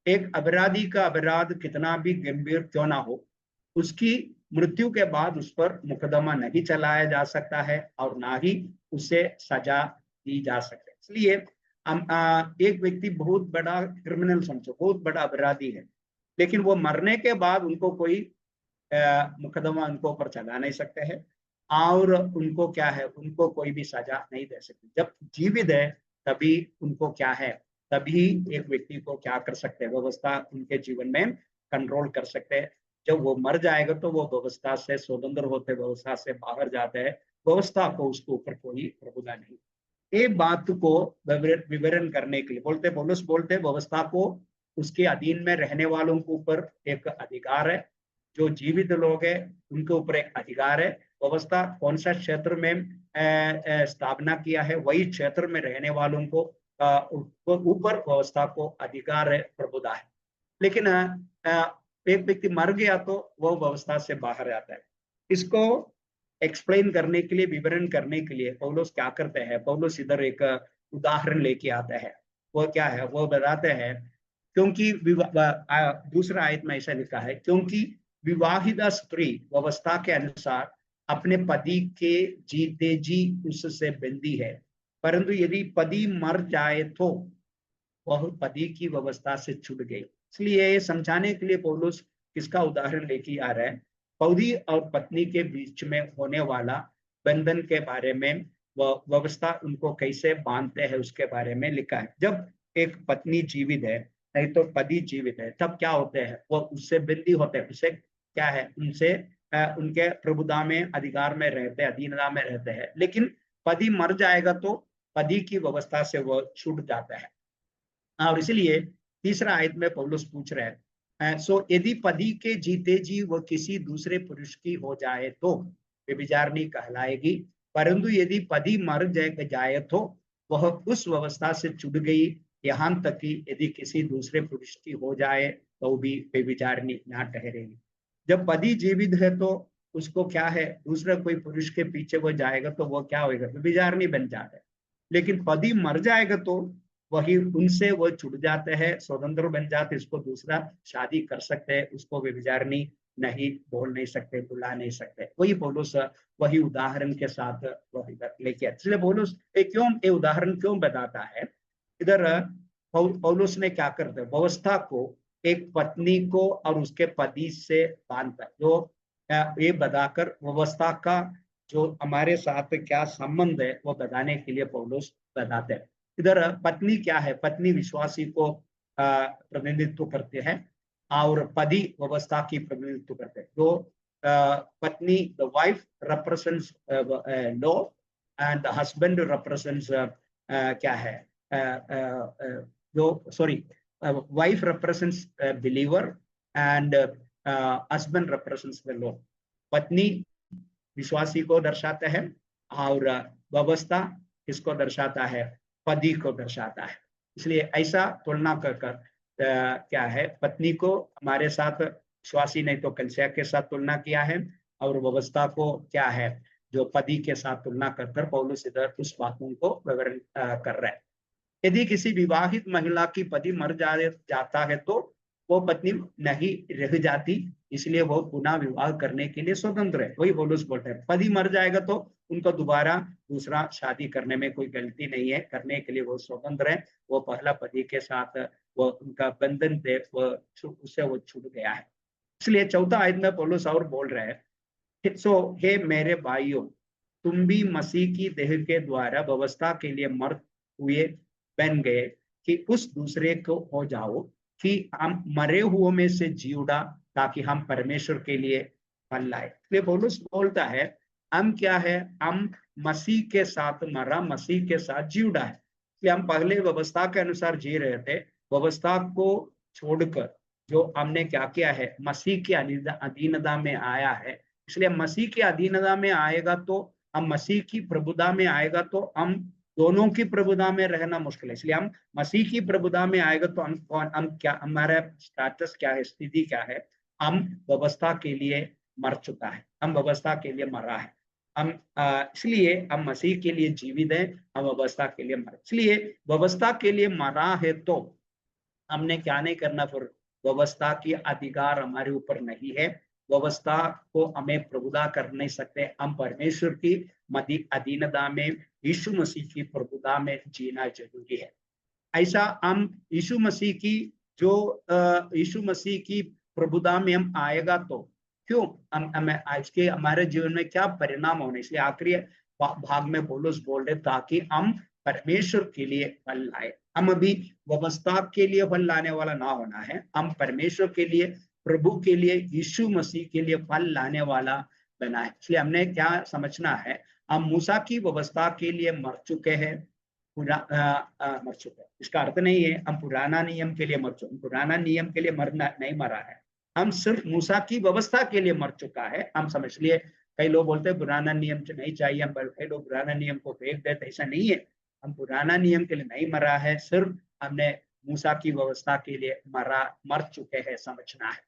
एक अपराधी का अपराध कितना भी गंभीर क्यों ना हो, उसकी मृत्यु के बाद उस पर मुकदमा नहीं चलाया जा सकता है और ना ही उसे सजा दी जा सकती है। इसलिए एक व्यक्ति बहुत बड़ा क्रिमिनल समझो, बहुत बड़ा अपराधी है, लेकिन वो मरने के बाद उनको कोई मुकदमा उनको ऊपर चला नहीं सकते हैं और उनको क्या है, उनको कोई भी सजा नहीं दे सकते। जब जीवित है तभी उनको क्या है, तभी एक व्यक्ति को क्या कर सकते हैं, व्यवस्था उनके जीवन में कंट्रोल कर सकते हैं। जब वो मर जाएगा तो वो व्यवस्था से स्वतंत्र होते, व्यवस्था से बाहर जाते हैं, व्यवस्था को उसके ऊपर कोई प्रभुता नहीं। ये बात को विवरण करने के लिए बोलते पौलुस बोलते व्यवस्था को उसके अधीन में रहने वालों के ऊपर एक अधिकार है, जो जीवित लोग हैं उनके ऊपर एक अधिकार है। व्यवस्था कौन सा क्षेत्र में स्थापना किया है, वही क्षेत्र में रहने वालों को ऊपर व्यवस्था को अधिकार है, प्रभुता है। लेकिन एक व्यक्ति मर गया तो वो व्यवस्था से बाहर आता है। इसको एक्सप्लेन करने के लिए, विवरण करने के लिए पौलुस क्या करते हैं, पौलुस इधर एक उदाहरण लेके आता है। वो क्या है, वो बताते हैं क्योंकि दूसरा आयत में ऐसा लिखा है क्योंकि विवाहिता स्त्री व्यवस्था के अनुसार अपने पति के जीते जी उससे बंधी है, परंतु यदि पति मर जाए तो वह पति की व्यवस्था से छूट गई। इसलिए समझाने के लिए पौलुस किसका उदाहरण लेके आ रहा है, पति और पत्नी के बीच में होने वाला बंधन के बारे में, वह व्यवस्था उनको कैसे बांधते हैं उसके बारे में लिखा है। जब एक पत्नी जीवित है नहीं तो पति जीवित है तब क्या होते हैं, वो उससे बंदी होते हैं, उसे क्या है, उनसे उनके प्रभुता में अधिकार में रहते हैं, अधीनता में रहते हैं। लेकिन पति मर जाएगा तो पति की व्यवस्था से वो छूट जाता है। और इसलिए तीसरा आयत में पौलुस पूछ रहे हैं सो यदि पति के जीते जी वो किसी दूसरे पुरुष की हो जाए तो व्यभिचारिणी कहलाएगी, परंतु यदि पति मर जाए तो वह उस व्यवस्था से छूट गई, यहाँ तक कि यदि किसी दूसरे पुरुष की हो जाए तो भी व्यभिचारिणी ना ठहरेगी। जब पति जीवित है तो उसको क्या है, दूसरा कोई पुरुष के पीछे वो जाएगा तो वो क्या होगा, व्यभिचारिणी बन जाता है। लेकिन पति मर जाएगा तो वही उनसे वो छूट जाते हैं, स्वतंत्र बन जाते, इसको दूसरा शादी कर सकते हैं, उसको व्यभिचारिणी नहीं बोल नहीं सकते, बुला नहीं सकते। वही पौलुस वही उदाहरण के साथ वही लेके, इसलिए पौलुस क्यों ये उदाहरण क्यों बताता है, इधर पौलुस ने क्या करते हैं, व्यवस्था को एक पत्नी को और उसके पति से बांधता है, जो ये बताकर व्यवस्था का जो हमारे साथ क्या संबंध है वो बताने के लिए पौलुस बताते हैं। इधर पत्नी क्या है, पत्नी विश्वासी को प्रतिनिधित्व करते हैं और पति व्यवस्था की प्रतिनिधित्व करते हैं। जो पत्नी, the wife represents law and the husband represents क्या है, जो sorry wife represents a believer and husband represents the law. पत्नी विश्वासी को दर्शाता है और व्यवस्था किसको दर्शाता है, पति को दर्शाता है। इसलिए ऐसा तुलना कर क्या है, पत्नी को हमारे साथ विश्वासी नहीं तो कलीसिया के साथ तुलना किया है और व्यवस्था को क्या है, जो पति के साथ तुलना कर पौलुस इधर उस बातों को विवरण कर रहा है। यदि किसी विवाहित महिला की पति मर जाता है तो वो पत्नी नहीं रह जाती, इसलिए वो पुनः विवाह करने के लिए स्वतंत्र है। वही पौलुस बोलते हैं, पति मर जाएगा तो उनको दोबारा दूसरा शादी करने में कोई गलती नहीं है, करने के लिए वो स्वतंत्र है। वो पहला पति के साथ वो उनका बंधन थे, उससे वो छूट गया है। इसलिए चौथा आयत में पौलुस और बोल रहे हैं, सो हे मेरे भाइयों, तुम भी मसीह की देह के द्वारा व्यवस्था के लिए मर हुए बन गए कि उस दूसरे को हो जाओ कि हम मरे हुओं में से जी उठा ताकि हम परमेश्वर के लिए फल लाए। इसलिए पौलुस बोलता है हम क्या है, हम मसीह के साथ मरा, मसीह के साथ जी उठा है। इसलिए हम पहले व्यवस्था के अनुसार जी रहे थे, व्यवस्था को छोड़कर जो हमने क्या किया है, मसीह की अधीनता में आया है। इसलिए मसीह की अधीनता में आएगा तो हम, मसीह की प्रभुता में आएगा तो हम दोनों की प्रभुता में रहना मुश्किल है। इसलिए हम मसीह की प्रभुता में आएगा तो हम क्या, हमारा स्टेटस क्या है, स्थिति क्या है, हम व्यवस्था के लिए मर चुका है, हम व्यवस्था के लिए मरा है। हम इसलिए हम मसीह के लिए जीवित हैं, हम व्यवस्था के लिए मर, इसलिए व्यवस्था के लिए मरा है तो हमने क्या नहीं करना, फिर व्यवस्था की अधिकार हमारे ऊपर नहीं है, व्यवस्था को हमें प्रभुता कर नहीं सकते। हम परमेश्वर की अधीनता में, यीशु मसीह की प्रभुता में जीना जरूरी है। ऐसा हम यीशु मसीह की जो यीशु मसीह की प्रभुता में हम आएगा तो क्यों हम हमें आज के हमारे जीवन में क्या परिणाम होने, इसलिए आखिरी भाग में पौलुस बोल रहे ताकि हम परमेश्वर के लिए फल लाए। हम अभी व्यवस्था के लिए फल लाने वाला ना होना है, हम परमेश्वर के लिए, प्रभु के लिए, यीशु मसीह के लिए फल लाने वाला बना है। इसलिए हमने क्या समझना है, हम मूसा की व्यवस्था के लिए मर चुके हैं, मर चुके हैं। इसका अर्थ नहीं है हम पुराना नियम के लिए मर चुके, पुराना नियम के लिए मरना नहीं मरा है, हम सिर्फ मूसा की व्यवस्था के लिए मर चुका है। हम समझ लिए, कई लोग बोलते हैं पुराना नियम नहीं चाहिए, हम कई लोग पुराना नियम को फेंक देते, ऐसा नहीं है। हम पुराना नियम के लिए नहीं मरा है, सिर्फ हमने मूसा की व्यवस्था के लिए मर चुके हैं, समझना है।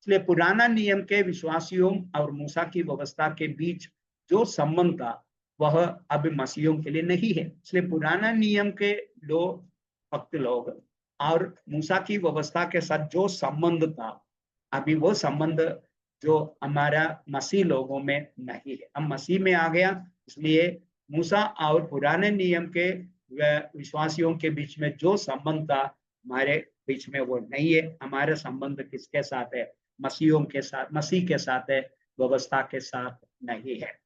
इसलिए पुराना नियम के विश्वासियों और मूसा की व्यवस्था के बीच जो संबंध था वह अब मसीहियों के लिए नहीं है। इसलिए पुराना नियम के लोग, भक्त लोग और मूसा की व्यवस्था के साथ जो संबंध था, अभी वो संबंध जो हमारा मसीह लोगों में नहीं है। हम मसीह में आ गया, इसलिए मूसा और पुराने नियम के विश्वासियों के बीच में जो संबंध था हमारे बीच में वो नहीं है। हमारे संबंध किसके साथ है, मसीहियों के साथ, मसीह के साथ है, व्यवस्था के साथ नहीं है।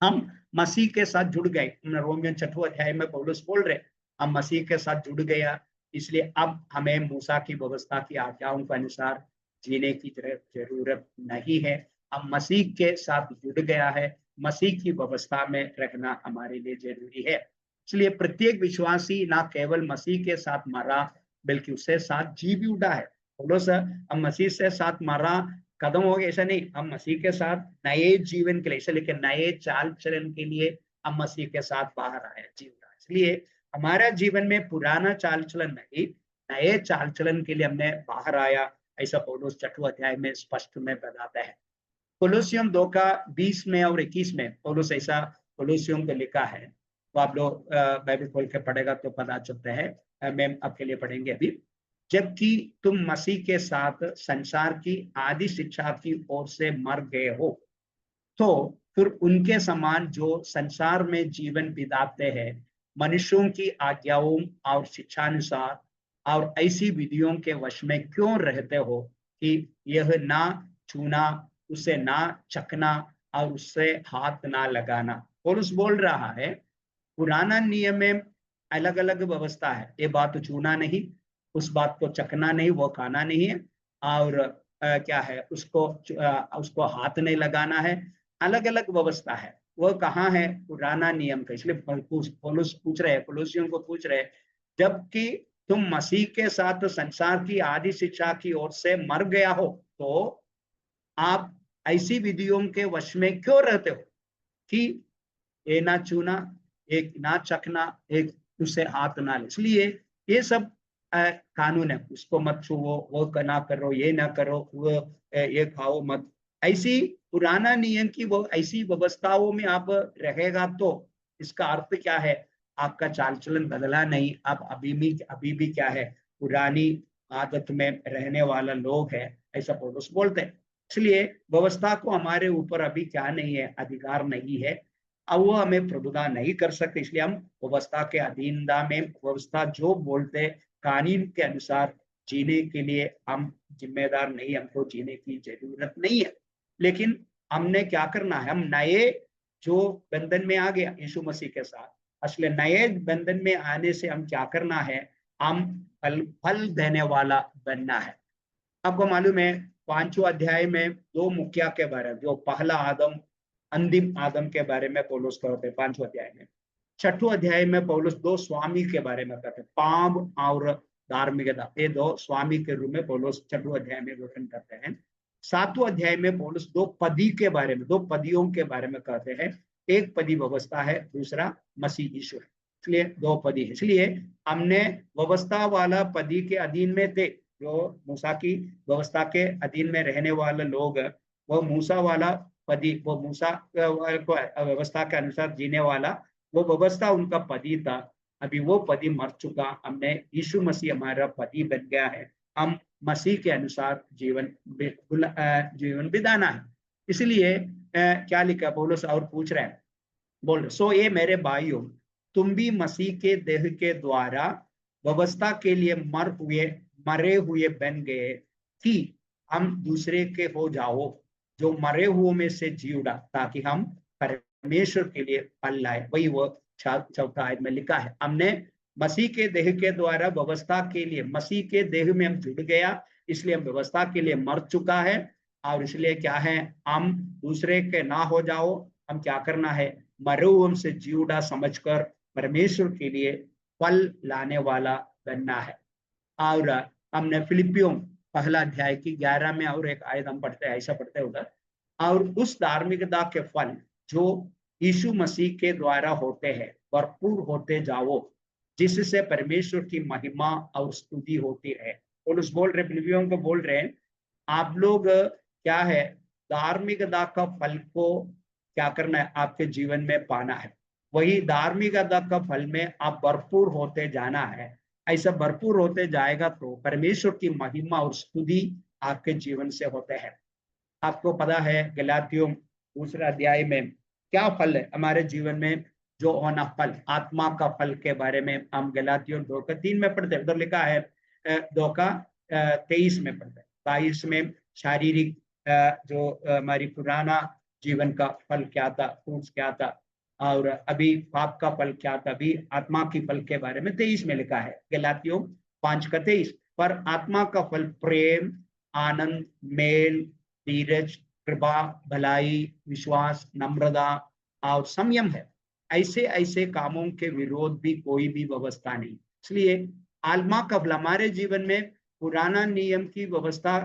हम मसीह के साथ जुड़ गए, रोमियो 6 अध्याय में पौलुस बोल रहे हम मसीह के साथ जुड़ गया, इसलिए अब हमें मूसा की व्यवस्था की आज्ञाओं के अनुसार जीने की जरूरत नहीं है। हम मसीह के साथ जुड़ गया है, मसीह की व्यवस्था में रहना हमारे लिए जरूरी है। इसलिए प्रत्येक विश्वासी ना केवल मसीह के साथ मरा बल्कि उससे साथ जी भी उठा है। पौलुस हम मसीह से साथ मरा खत्म हो गया ऐसा नहीं, हम मसीह के साथ नए जीवन के लिए, इसलिए लेकिन नए चाल चलन के लिए हम मसीह के साथ बाहर आए, जीवन। इसलिए हमारा जीवन में पुराना चाल चलन नहीं, नए चाल चलन के लिए हमने बाहर आया, ऐसा पौलुस 6 अध्याय में स्पष्ट में बताता है। कोलोसियम 2 का 20 में और 21 में पौलुस ऐसा कोलोसियम को लिखा है, तो आप लोग बाइबल खोल के पढ़ेगा तो पता चलता है। मैं आपके लिए पढ़ेंगे अभी। जबकि तुम मसीह के साथ संसार की आदि शिक्षा की ओर से मर गए हो, तो फिर उनके समान जो संसार में जीवन बिताते हैं मनुष्यों की आज्ञाओं और शिक्षानुसार और ऐसी विधियों के वश में क्यों रहते हो कि यह ना छूना, उसे ना चखना और उससे हाथ ना लगाना। पौलुस बोल रहा है पुराना नियम में अलग अलग व्यवस्था है, ये बात तो छूना नहीं, उस बात को चखना नहीं, वो खाना नहीं है, और क्या है उसको हाथ नहीं लगाना है। अलग अलग व्यवस्था है, वो कहाँ है पुराना नियम का। इसलिए पौलुस पूछ रहे हैं, पौलुसियों को पूछ रहे हैं, जबकि तुम मसीह के साथ संसार की आदि शिक्षा की ओर से मर गया हो, तो आप ऐसी विधियों के वश में क्यों रहते हो कि ये ना छूना, एक ना चखना, एक उससे हाथ ना ले। इसलिए ये सब कानून है, उसको मत छुओ, वो ना करो, ये ना करो, वो ये खाओ मत। ऐसी पुराना नियम की वो ऐसी व्यवस्थाओं में आप रहेगा तो इसका अर्थ क्या है, आपका चाल चलन बदला नहीं, आप अभी भी क्या है पुरानी आदत में रहने वाला लोग है, ऐसा पौलुस बोलते हैं। इसलिए व्यवस्था को हमारे ऊपर अभी क्या नहीं है, अधिकार नहीं है, अब वो हमें प्रभुता नहीं कर सकते। इसलिए हम व्यवस्था के अधीनता में, व्यवस्था जो बोलते कानून के अनुसार जीने के लिए हम जिम्मेदार नहीं, हमको जीने की जरूरत नहीं है। लेकिन हमने क्या करना है, हम नए जो बंधन में आ गया यीशु मसीह के साथ, असले नए बंधन में आने से हम क्या करना है, हम फल फल देने वाला बनना है। आपको मालूम है 5वें अध्याय में दो मुखिया के बारे में, जो पहला आदम अंतिम आदम के बारे में पौलुस कहते हैं 5वें अध्याय में। 6वें अध्याय में पौलुस दो स्वामी के बारे में कहते हैं, पाप और धार्मिकता, ये दो स्वामी के रूप में पौलुस 6वें अध्याय में गठन करते हैं। 7वें अध्याय में पौलुस दो पदी के बारे में, दो पदियों के बारे में कहते हैं। एक पदी व्यवस्था है, दूसरा मसीह यीशु है, इसलिए दो पदी है। इसलिए हमने व्यवस्था वाला पदी के अधीन में थे, जो मूसा की व्यवस्था के अधीन में रहने वाले लोग, वो मूसा वाला पदी, वो मूसा को व्यवस्था के अनुसार जीने वाला, वो व्यवस्था उनका पदी था। अभी वो पदी मर चुका, हमने यीशु मसीह हमारा पदी बन गया है, हम मसीह के अनुसार जीवन बिताना है। इसलिए क्या लिखा पौलुस और पूछ रहे हैं, बोल रहे सो ये मेरे भाइयों, तुम भी मसीह के देह के द्वारा व्यवस्था के लिए मरे हुए बन गए कि हम दूसरे के हो जाओ, जो मरे हुए में से जी उठा, ताकि हम परमेश्वर के लिए फल लाए। वही वो 4 आयत में लिखा है, हमने मसीह के देह के द्वारा व्यवस्था के लिए, मसीह के देह में हम जुड़ गया, इसलिए हम व्यवस्था के लिए मर चुका है। और इसलिए क्या है, हम दूसरे के ना हो जाओ, हम क्या करना है, मरे हुए से जी उठा समझकर परमेश्वर के लिए फल लाने वाला बनना है। और हमने फिलिपियों पहला अध्याय की 11 में और एक आयत हम पढ़ते हैं, ऐसा पढ़ते हैं उधर, और उस धार्मिकता के फल जो यीशु मसीह के द्वारा होते हैं भरपूर होते जाओ, जिससे परमेश्वर की महिमा और स्तुति होती है। और उस बोल रहे फिलिपियों को बोल रहे हैं, आप लोग क्या है, धार्मिकता का फल को क्या करना है, आपके जीवन में पाना है। वही धार्मिकता का फल में आप भरपूर होते जाना है। ऐसा भरपूर होते जाएगा तो परमेश्वर की महिमा और स्तुति आपके जीवन से होते हैं। आपको पता है गलातियों 2 अध्याय में क्या फल है हमारे जीवन में, जो होना फल, आत्मा का फल के बारे में हम गलातियों 2:3 में पढ़ते हैं। उधर लिखा है 2:23 में पढ़ते हैं। 22 में शारीरिक जो हमारी पुराना जीवन का फल क्या था, फ्रूट्स क्या था, और अभी पाप का फल क्या था, अभी आत्मा की फल के बारे में 23 में लिखा है, गलातियों 5:23। पर आत्मा का फल प्रेम, आनंद, मेल, धीरज, कृपा, भलाई, विश्वास, नम्रता और संयम है। ऐसे ऐसे कामों के विरोध भी कोई भी व्यवस्था नहीं। इसलिए आत्मा का फल हमारे जीवन में पुराना नियम की व्यवस्था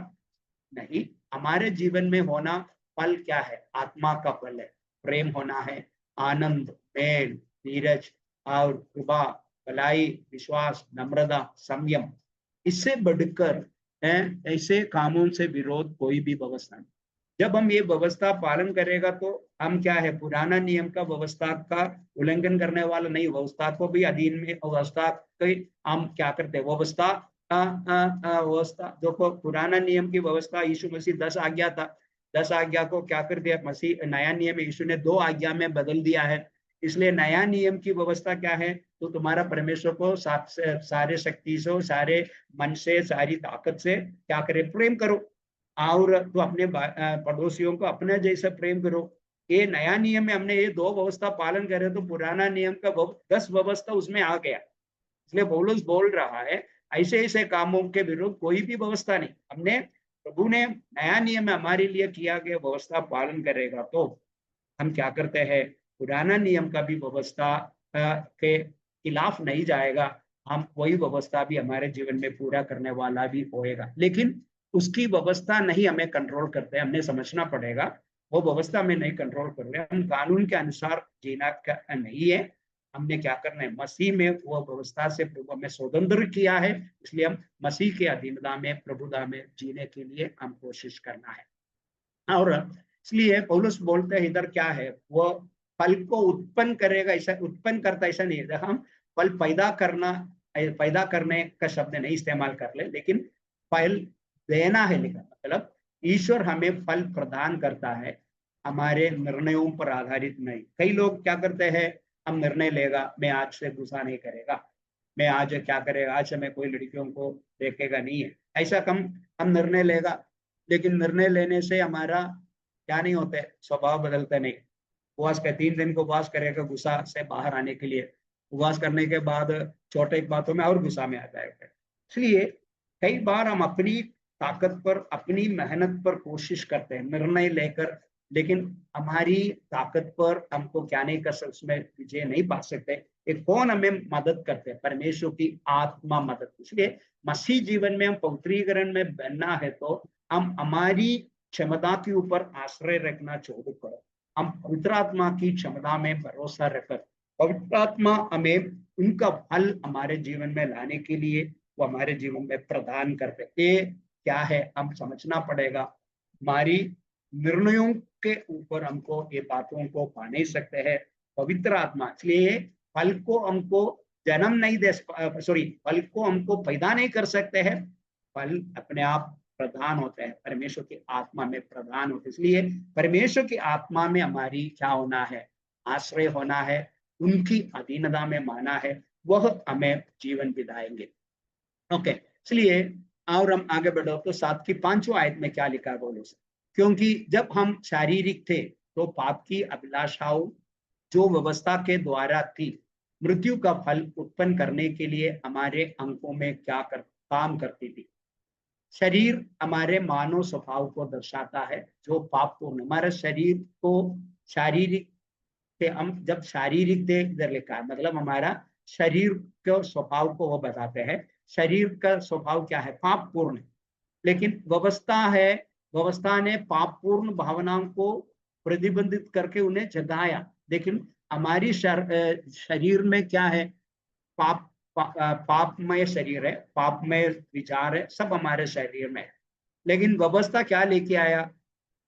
नहीं, हमारे जीवन में होना फल क्या है, आत्मा का फल है। प्रेम होना है, आनंद, मेल, धीरज और कृपा, भलाई, विश्वास, नम्रता, संयम। इससे बढ़कर ऐसे कामों से विरोध कोई भी व्यवस्था नहीं। जब हम ये व्यवस्था पालन करेगा तो हम क्या है, पुराना नियम का व्यवस्था का उल्लंघन करने वाला नहीं, व्यवस्था को भी अधीन में, व्यवस्था के हम क्या करते हैं, व्यवस्था व्यवस्था जो पुराना नियम की व्यवस्था, यीशु मसीह 10 आज्ञा था, 10 आज्ञा को क्या कर दिया मसीह, नया नियम यीशु ने 2 आज्ञा में बदल दिया है। इसलिए नया नियम की व्यवस्था क्या है, तो तुम्हारा परमेश्वर को सारे शक्ति से, सारे मन से, सारी ताकत से क्या करे, प्रेम करो, और तो अपने पड़ोसियों को अपने जैसे प्रेम करो। ये नया नियम में हमने ये 2 व्यवस्था पालन करे, तो पुराना नियम का 10 व्यवस्था उसमें आ गया। इसलिए पौलुस बोल रहा है ऐसे ऐसे कामों के विरुद्ध कोई भी व्यवस्था नहीं। हमने प्रभु ने नया नियम में हमारे लिए किया गया व्यवस्था पालन करेगा तो हम क्या करते हैं, पुराना नियम का भी व्यवस्था के खिलाफ नहीं जाएगा, हम वही व्यवस्था भी हमारे जीवन में पूरा करने वाला भी होएगा। लेकिन उसकी व्यवस्था नहीं हमें कंट्रोल करते, हमने समझना पड़ेगा वो व्यवस्था में नहीं कंट्रोल कर रहे, हम कानून के अनुसार जीना नहीं है। हमने क्या करना है, मसीह में वो व्यवस्था से प्रभु हमें स्वतंत्र किया है, इसलिए हम मसीह के अधीनता में, प्रभुता में जीने के लिए हम कोशिश करना है। और इसलिए पौलुस बोलते हैं इधर क्या है, वो फल को उत्पन्न करेगा, ऐसा उत्पन्न करता ऐसा नहीं है, हम फल पैदा करना, पैदा करने का शब्द नहीं इस्तेमाल कर ले, लेकिन फल देना है लिखा, मतलब ईश्वर हमें फल प्रदान करता है, हमारे निर्णयों पर आधारित नहीं। कई लोग क्या करते हैं, हम निर्णय लेगा, मैं आज से गुस्सा नहीं करेगा, मैं आज क्या करेगा, आज से मैं कोई लड़कियों को देखेगा नहीं है, ऐसा कम हम निर्णय लेगा, लेकिन निर्णय लेने से हमारा क्या नहीं होते, स्वभाव बदलते नहीं। उपवास का 3 दिन को उपवास करेगा गुस्सा से बाहर आने के लिए, उपवास करने के बाद छोटे बातों में और गुस्सा में आ जाएगा। इसलिए कई बार हम अपनी ताकत पर, अपनी मेहनत पर कोशिश करते हैं निर्णय लेकर, लेकिन हमारी ताकत पर हमको क्या नहीं कर सकते, उसमें विजय नहीं पा सकते। एक कौन हमें मदद करते हैं, परमेश्वर की आत्मा मदद। इसलिए मसीह जीवन में हम पवित्रीकरण में बनना है तो हम हमारी क्षमता के ऊपर आश्रय रखना छोड़कर हम पवित्र आत्मा की क्षमता में भरोसा रखकर पवित्र आत्मा हमें उनका फल हमारे जीवन में लाने के लिए वो हमारे जीवन में प्रदान करते। ये क्या है, हम समझना पड़ेगा। हमारी निर्णयों के ऊपर हमको ये बातों को पा नहीं सकते हैं पवित्र आत्मा, इसलिए फल को हमको जन्म नहीं दे, सॉरी, फल को हमको पैदा नहीं कर सकते हैं, फल अपने आप प्रधान होते हैं, परमेश्वर की आत्मा में प्रधान होते हैं। इसलिए परमेश्वर की आत्मा में हमारी क्या होना है, आश्रय होना है, उनकी अधीनता में माना है, वह हमें जीवन बिताएंगे। ओके, इसलिए और हम आगे बढ़ो तो 7 की 5वां आयत में क्या लिखा है बोलो से, क्योंकि जब हम शारीरिक थे तो पाप की अभिलाषाओं जो व्यवस्था के द्वारा थी मृत्यु का फल उत्पन्न करने के लिए हमारे अंगों में काम करती थी। शरीर हमारे मानव स्वभाव को दर्शाता है जो पापपूर्ण, हमारे शरीर को शारीरिक से हम जब शारीरिक थे इधर लिखा है, मतलब हमारा शरीर के स्वभाव को वो बताते हैं। शरीर का स्वभाव क्या है, पापपूर्ण, लेकिन व्यवस्था है, व्यवस्था ने पापपूर्ण भावनाओं को प्रतिबंधित करके उन्हें जगाया। लेकिन हमारी शरीर में क्या है, पाप पापमय शरीर है, पापमय विचार है, सब हमारे शरीर में है। लेकिन व्यवस्था क्या लेके आया,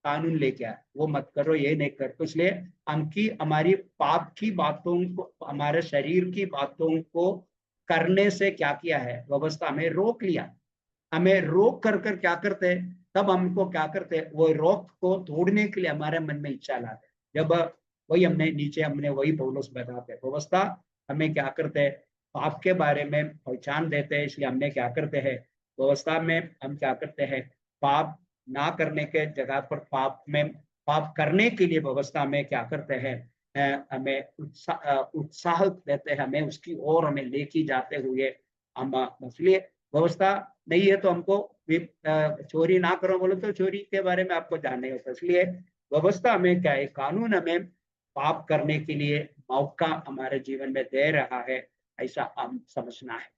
कानून लेके आया, वो मत करो, ये नहीं कर, तो इसलिए हमारी पाप की बातों को, हमारे शरीर की बातों को करने से क्या किया है, व्यवस्था में रोक लिया। हमें रोक कर कर क्या करते हैं, तब हमको क्या करते हैं, वो रोक को तोड़ने के लिए हमारे मन में इच्छा लाते हैं। जब वही हमने वही पौलुस बताते हैं, व्यवस्था हमें क्या करते हैं, पाप के बारे में पहचान देते हैं, इसलिए हमने क्या करते हैं, व्यवस्था में हम क्या करते हैं, पाप ना करने के जगह पर पाप करने के लिए व्यवस्था में क्या करते हैं, हमें उत्साह देते हैं, हमें उसकी ओर हमें लेके जाते हुए हम, इसलिए व्यवस्था नहीं है तो हमको चोरी ना करो बोलो तो चोरी के बारे में आपको जानना होता है। इसलिए व्यवस्था हमें क्या है, कानून हमें पाप करने के लिए मौका हमारे जीवन में दे रहा है, ऐसा हम समझना है।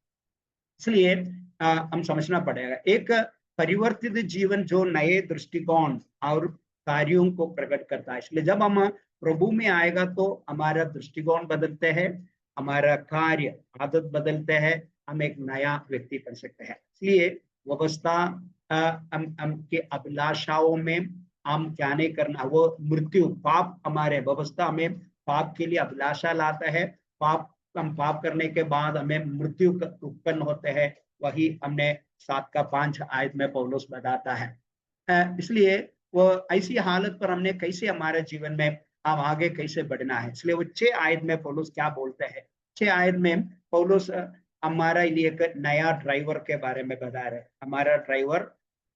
इसलिए हम समझना पड़ेगा एक परिवर्तित जीवन जो नए दृष्टिकोण और कार्यों को प्रकट करता है। इसलिए जब हम प्रभु में आएगा तो हमारा दृष्टिकोण बदलते हैं, हमारा कार्य आदत बदलते हैं, हम एक नया व्यक्ति बन सकते हैं। इसलिए व्यवस्था हम के अभिलाषाओं में हम क्या नहीं करना, वो मृत्यु पाप हमारे व्यवस्था में पाप के लिए अभिलाषा लाता है, पाप हम पाप करने के बाद हमें मृत्यु उत्पन्न होते हैं, वही हमने 7 का 5 आयत में पौलुस बताता है। इसलिए वो ऐसी हालत पर हमने कैसे हमारे जीवन में हम आगे कैसे बढ़ना है। इसलिए वो 6 आयत में पौलुस क्या बोलते हैं, 6 आयत में पौलुस हमारा लिए एक नया ड्राइवर के बारे में बता रहे हैं। हमारा ड्राइवर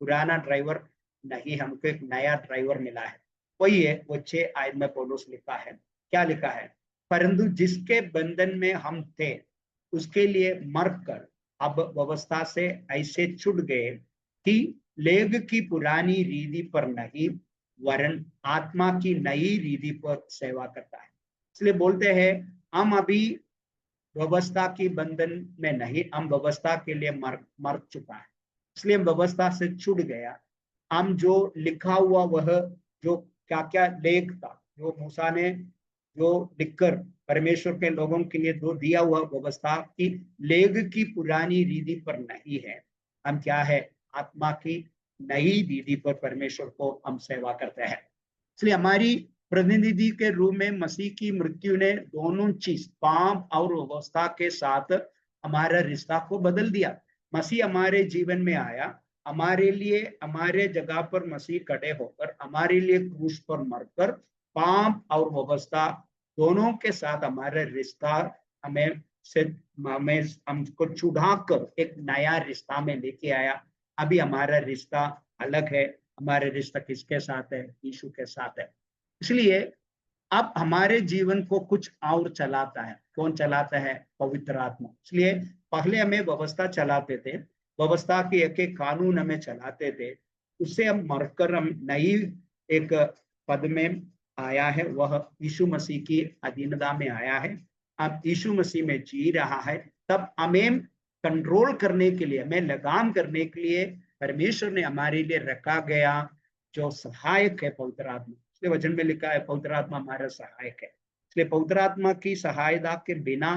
पुराना ड्राइवर नहीं, हमको एक नया ड्राइवर मिला है। वही है वो 6 आयत में पौलुस लिखा है। क्या लिखा है, परंतु जिसके बंधन में हम थे उसके लिए मरकर अब व्यवस्था से ऐसे छूट गए कि लेग की पुरानी रीति पर नहीं वरन आत्मा की नई रीति पर सेवा करता है। इसलिए बोलते हैं हम अभी व्यवस्था की बंधन में नहीं, हम व्यवस्था के लिए मर चुका है, इसलिए व्यवस्था से छूट गया। हम जो लिखा हुआ वह जो क्या क्या लेख था, जो मूसा ने जो लिखकर परमेश्वर के लोगों के लिए जो दिया हुआ व्यवस्था की लेख की पुरानी रीति पर नहीं है, हम क्या है आत्मा की नई रीति पर परमेश्वर को हम सेवा करते हैं। इसलिए हमारी प्रतिनिधि के रूप में मसीह की मृत्यु ने दोनों चीज पाप और व्यवस्था के साथ हमारा रिश्ता को बदल दिया। मसीह हमारे जीवन में आया, हमारे लिए हमारे जगह पर मसीह खड़े होकर हमारे लिए क्रूस पर मरकर पाप और व्यवस्था दोनों के साथ हमारा रिश्ता हमें से हमें हमको छुड़ाकर एक नया रिश्ता में लेके आया। अभी हमारा रिश्ता अलग है, हमारा रिश्ता किसके साथ है, यीशु के साथ है। इसलिए अब हमारे जीवन को कुछ और चलाता है। कौन चलाता है, पवित्र आत्मा। इसलिए पहले हमें व्यवस्था चलाते थे, व्यवस्था के एक एक कानून हमें चलाते थे, उससे हम मरकर हम नई एक पद में आया है, वह यीशु मसीह की अधीनता में आया है। अब यीशु मसीह में जी रहा है, तब हमें कंट्रोल करने के लिए, हमें लगाम करने के लिए परमेश्वर ने हमारे लिए रखा गया जो सहायक है पवित्र आत्मा। इसलिए वचन में लिखा है पवित्र आत्मा हमारा सहायक है। इसलिए पवित्र आत्मा की सहायता के बिना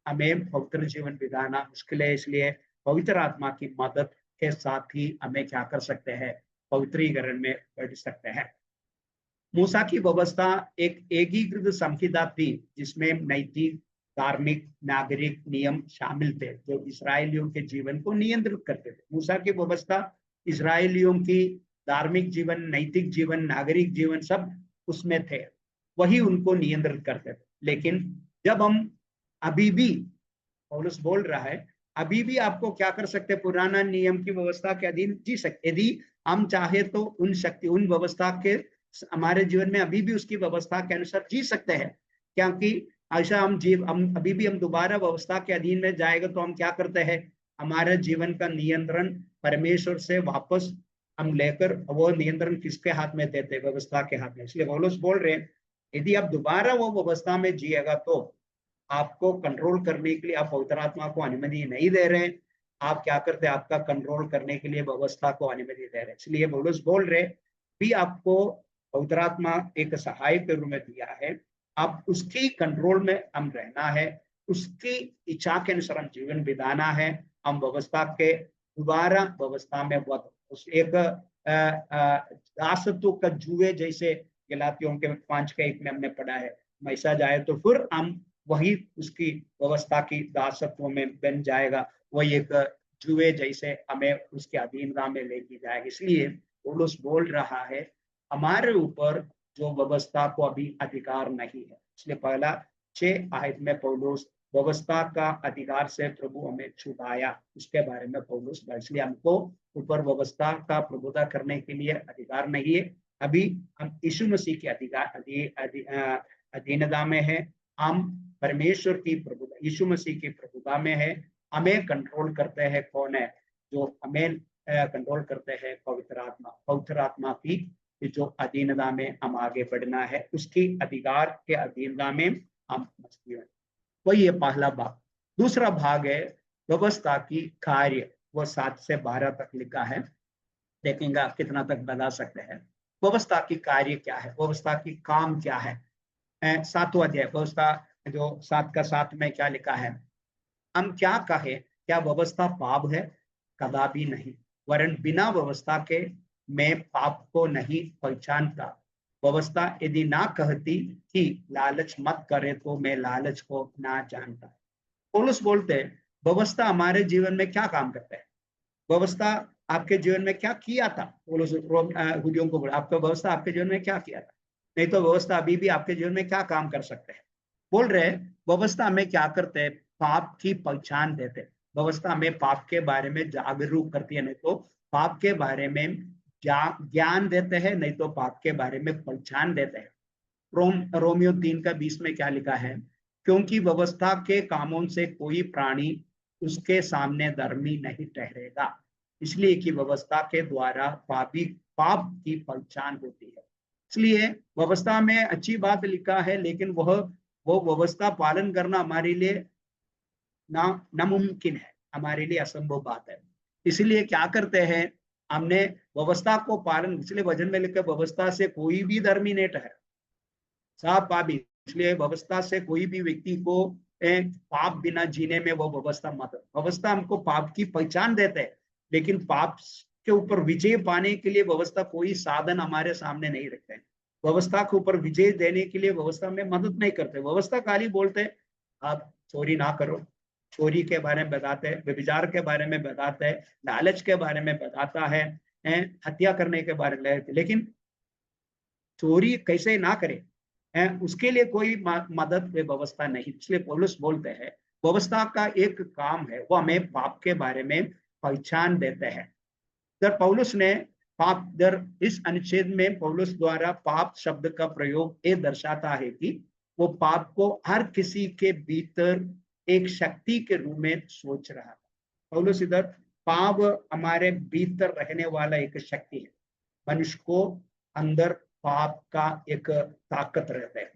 हमें पवित्र जीवन बिताना मुश्किल है। इसलिए पवित्र आत्मा की मदद के साथ ही हमें क्या कर सकते हैं, पवित्रीकरण में बढ़ सकते हैं। मूसा की व्यवस्था एक एकीकृत संहिता थी जिसमें नैतिक, धार्मिक, नागरिक नियम शामिल थे जो इस्राएलियों के जीवन को नियंत्रित करते थे। मूसा की व्यवस्था इस्राएलियों की धार्मिक जीवन, नैतिक जीवन, नागरिक जीवन सब उसमें थे, वही उनको नियंत्रित करते थे। लेकिन जब हम अभी भी, पौलुस बोल रहा है, अभी भी आपको क्या कर सकते, पुराना नियम की व्यवस्था के अधीन जी सकते। यदि हम चाहे तो उन शक्ति, उन व्यवस्था के हमारे जीवन में अभी भी उसकी व्यवस्था के अनुसार जी सकते हैं। क्योंकि ऐसा हम अभी भी हम दोबारा व्यवस्था के अधीन में जाएगा तो हम क्या करते हैं, हमारा जीवन का नियंत्रण परमेश्वर से वापस हम लेकर वो नियंत्रण किसके हाथ में देते, व्यवस्था के हाथ में। इसलिए पौलुस बोल रहे हैं यदि आप दोबारा वो व्यवस्था में जिएगा तो आपको कंट्रोल करने के लिए आप पवित्र आत्मा को अनुमति नहीं दे रहे हैं। आप क्या करते हैं, आपका कंट्रोल करने के लिए व्यवस्था को अनुमति दे रहे हैं। इसलिए पौलुस बोल रहे भी आपको पवित्र आत्मा एक सहायक के रूप में दिया है, आप उसकी कंट्रोल में हम रहना है, उसकी इच्छा के अनुसार हम जीवन बिताना है। हम व्यवस्था के दोबारा व्यवस्था में उस एक दासत्व का जुए जैसे गलातियों के 5:1 में हमने पढ़ा है, ऐसा जाए तो फिर हम वही उसकी व्यवस्था की दासत्व में बन जाएगा, वही एक जुए जैसे हमें उसके अधीनता में लेके जाएगा। इसलिए पौलुस बोल रहा है हमारे ऊपर जो व्यवस्था को अभी अधिकार नहीं है। इसलिए पहला 6 आयत में पौलुस व्यवस्था का अधिकार से प्रभु हमें छुड़ाया, उसके बारे में पौलुस, इसलिए हमको ऊपर व्यवस्था का प्रभुता करने के लिए अधिकार नहीं है। अभी हम यीशु मसीह के अधीनता में है, हम परमेश्वर की प्रभुता, यीशु मसीह की प्रभुता में है। हमें कंट्रोल करते हैं कौन है, जो हमें कंट्रोल करते हैं पवित्र आत्मा। पवित्र आत्मा की जो अधीनता में हम आगे बढ़ना है, उसकी अधिकार के अधीनता में हम मसीह, वही है पहला भाग। दूसरा भाग है व्यवस्था की कार्य, वो 7 से 12 तक लिखा है, देखेंगे आप कितना तक बता सकते हैं। व्यवस्था की कार्य क्या है, व्यवस्था की काम क्या है। 7वां अध्याय व्यवस्था जो 7 का 7 में क्या लिखा है, हम क्या कहे, क्या व्यवस्था पाप है, कदापि नहीं, वरन बिना व्यवस्था के मैं पाप को नहीं पहचानता। व्यवस्था यदि ना कहती कि लालच मत करे तो मैं लालच को ना जानता। पौलुस बोलते हैं व्यवस्था हमारे जीवन में क्या काम करता है, व्यवस्था आपके जीवन में क्या किया था। पौलुस यहूदियों को बोला आपका व्यवस्था आपके जीवन में क्या किया था। नहीं तो व्यवस्था अभी भी आपके जीवन में क्या काम कर सकते हैं। बोल रहे व्यवस्था में क्या करते हैं, पाप की पहचान देते हैं। व्यवस्था में पाप के बारे में जागरूक करती है, नहीं तो पाप के बारे में ज्ञान देते हैं, नहीं तो पाप के बारे में पहचान देते हैं। रोमियो 3:20 में क्या लिखा है, क्योंकि व्यवस्था के कामों से कोई प्राणी उसके सामने धर्मी नहीं ठहरेगा, इसलिए कि व्यवस्था के द्वारा पाप की पहचान होती है। इसलिए व्यवस्था में अच्छी बात लिखा है, लेकिन वो व्यवस्था पालन करना हमारे लिए ना नामुमकिन है, हमारे लिए असंभव बात है। इसलिए क्या करते हैं, हमने व्यवस्था को पालन, इसलिए वचन में लिखा व्यवस्था से कोई भी धर्मी नहीं ठहरा, सब पापी। इसलिए व्यवस्था से कोई भी व्यक्ति को पाप बिना जीने में वो व्यवस्था मत, व्यवस्था हमको पाप की पहचान देते हैं, लेकिन पाप के ऊपर विजय पाने के लिए व्यवस्था कोई साधन हमारे सामने नहीं रखते हैं। व्यवस्था के ऊपर विजय देने के लिए व्यवस्था में मदद नहीं करते। व्यवस्था खाली बोलते हैं आप चोरी ना करो, चोरी के बारे में बताते हैं, व्यभिचार के बारे में बताते हैं, लालच के बारे में बताता है, हत्या करने के बारे में, लेकिन चोरी कैसे ना करे उसके लिए कोई मदद व्यवस्था नहीं। इसलिए पौलुस बोलते हैं व्यवस्था का एक काम है, वो हमें पाप के बारे में पहचान देते हैं। इधर पौलुस ने पाप, इधर इस अनुच्छेद में पौलुस द्वारा पाप शब्द का प्रयोग ये दर्शाता है कि वो पाप को हर किसी के भीतर एक शक्ति के रूप में सोच रहा था। पौलुस इधर पाप हमारे भीतर रहने वाला एक शक्ति है। मनुष्य को अंदर पाप का एक ताकत रहता है,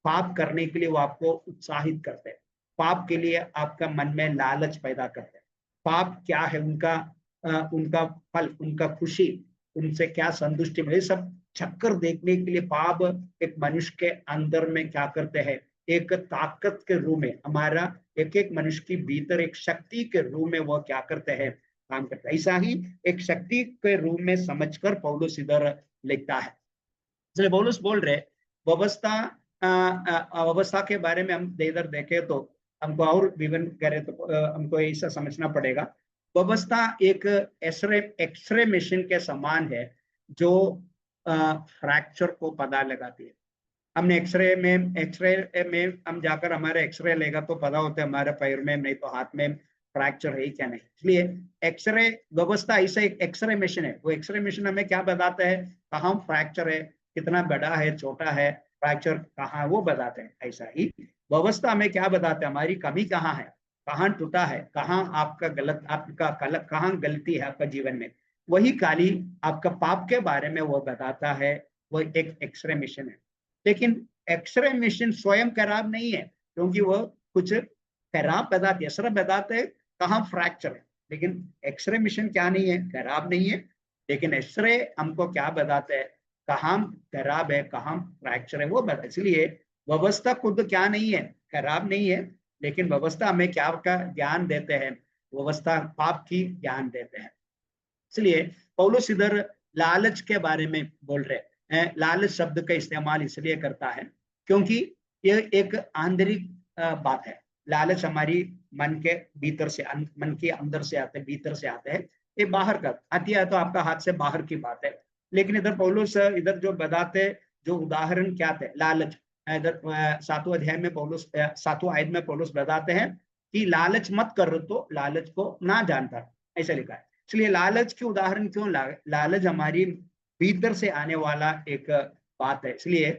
पाप करने के लिए वो आपको उत्साहित करते हैं, पाप के लिए आपका मन में लालच पैदा करते हैं। पाप क्या है, उनका फल, उनका खुशी, उनसे क्या संतुष्टि मिले, सब चक्कर देखने के लिए पाप एक मनुष्य के अंदर में क्या करते हैं, एक ताकत के रूप में, हमारा एक एक मनुष्य की भीतर एक शक्ति के रूप में वो क्या करते हैं, काम करता है। ऐसा ही एक शक्ति के रूप में समझकर पौलुस इधर लिखता है। इसलिए पौलुस बोल रहे व्यवस्था, व्यवस्था के बारे में हम इधर देखें तो हमको और विवरण करें तो हमको ऐसा समझना पड़ेगा। व्यवस्था एक एक्सरे मशीन के समान है जो फ्रैक्चर को पता लगाती है। हमने एक्सरे में हम जाकर हमारे एक्सरे लेगा तो पता होता है हमारे पैर में, नहीं तो हाथ में फ्रैक्चर है क्या नहीं। इसलिए एक्सरे व्यवस्था ऐसे एक एक्सरे मशीन है, वो एक्सरे मशीन हमें क्या बताता है, कहाँ फ्रैक्चर है, कितना बड़ा है, छोटा है, फ्रैक्चर कहाँ, वो बताते हैं। ऐसा ही व्यवस्था हमें क्या बताता है, हमारी कमी कहाँ है, कहाँ टूटा है, कहाँ आपका गलत, आपका कहाँ गलती है आपका जीवन में, वही खाली आपका पाप के बारे में वो बताता है। वो एक एक्सरे मशीन है। लेकिन एक्सरे मशीन स्वयं खराब नहीं है, क्योंकि वो कुछ खराब बताते हैं, सिर्फ बताते हैं कहाँ फ्रैक्चर है। लेकिन एक्सरे मशीन क्या नहीं है, खराब नहीं है, लेकिन एक्सरे हमको क्या बताते हैं, कहाँ खराब है, कहाँ फ्रैक्चर है, वो बता। इसलिए व्यवस्था खुद क्या नहीं है, खराब नहीं है, लेकिन व्यवस्था हमें क्या का ज्ञान देते हैं, व्यवस्था पाप की ज्ञान देते हैं। इसलिए पौलुस इधर लालच के बारे में बोल रहे हैं। लालच शब्द का इस्तेमाल इसलिए करता है क्योंकि यह एक आंतरिक बात है। लालच हमारी मन के भीतर से, मन के अंदर से आते, भीतर से आते हैं। ये बाहर का आती है तो आपका हाथ से बाहर की बात है। लेकिन इधर पौलुस इधर जो बताते, जो उदाहरण क्या थे, लालच, इधर 7वें अध्याय में पौलुस 7वां आयत में पौलुस बताते हैं कि लालच मत करो तो लालच को ना जानता, ऐसा लिखा है। इसलिए लालच के उदाहरण क्यों, लालच हमारी भीतर से आने वाला एक बात है। इसलिए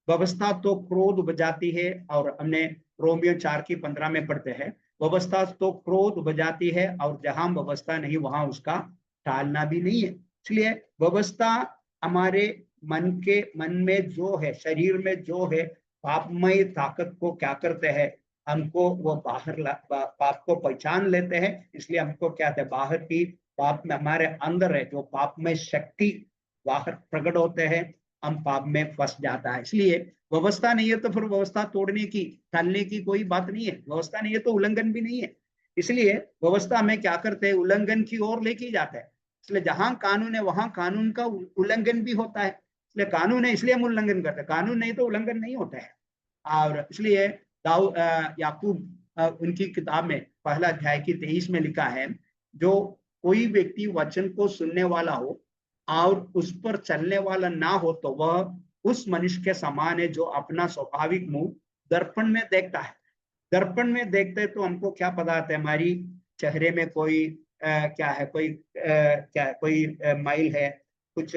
व्यवस्था तो क्रोध उपजाती है, और हमने रोमियो 4:15 में पढ़ते हैं, व्यवस्था तो क्रोध उपजाती है और जहां व्यवस्था नहीं वहां उसका टालना भी नहीं है। इसलिए व्यवस्था हमारे मन में जो है, शरीर में जो है पापमय ताकत को क्या करते हैं, हमको वो पाप को पहचान लेते हैं। इसलिए हमको क्या है, बाहर की पाप में हमारे अंदर है जो पाप में शक्ति बाहर प्रकट होते हैं, हम पाप में फंस जाता है। इसलिए व्यवस्था नहीं है तो फिर व्यवस्था तोड़ने की, टालने की कोई बात नहीं है। व्यवस्था नहीं है तो उल्लंघन भी नहीं है। इसलिए व्यवस्था में क्या करते हैं, उल्लंघन की ओर लेके जाता है। इसलिए जहां कानून है वहां कानून का उल्लंघन भी होता है। इसलिए कानून है इसलिए हम उल्लंघन करते हैं, कानून नहीं तो उल्लंघन नहीं होता है। और इसलिए याकूब उनकी किताब में 1 अध्याय की 23 में लिखा है, जो कोई व्यक्ति वचन को सुनने वाला हो और उस पर चलने वाला ना हो तो वह उस मनुष्य के समान है जो अपना स्वाभाविक मुंह दर्पण में देखता है। दर्पण में देखते तो हमको क्या पता है, हमारी चेहरे में कोई क्या है, कोई क्या है, कोई माइल है, कुछ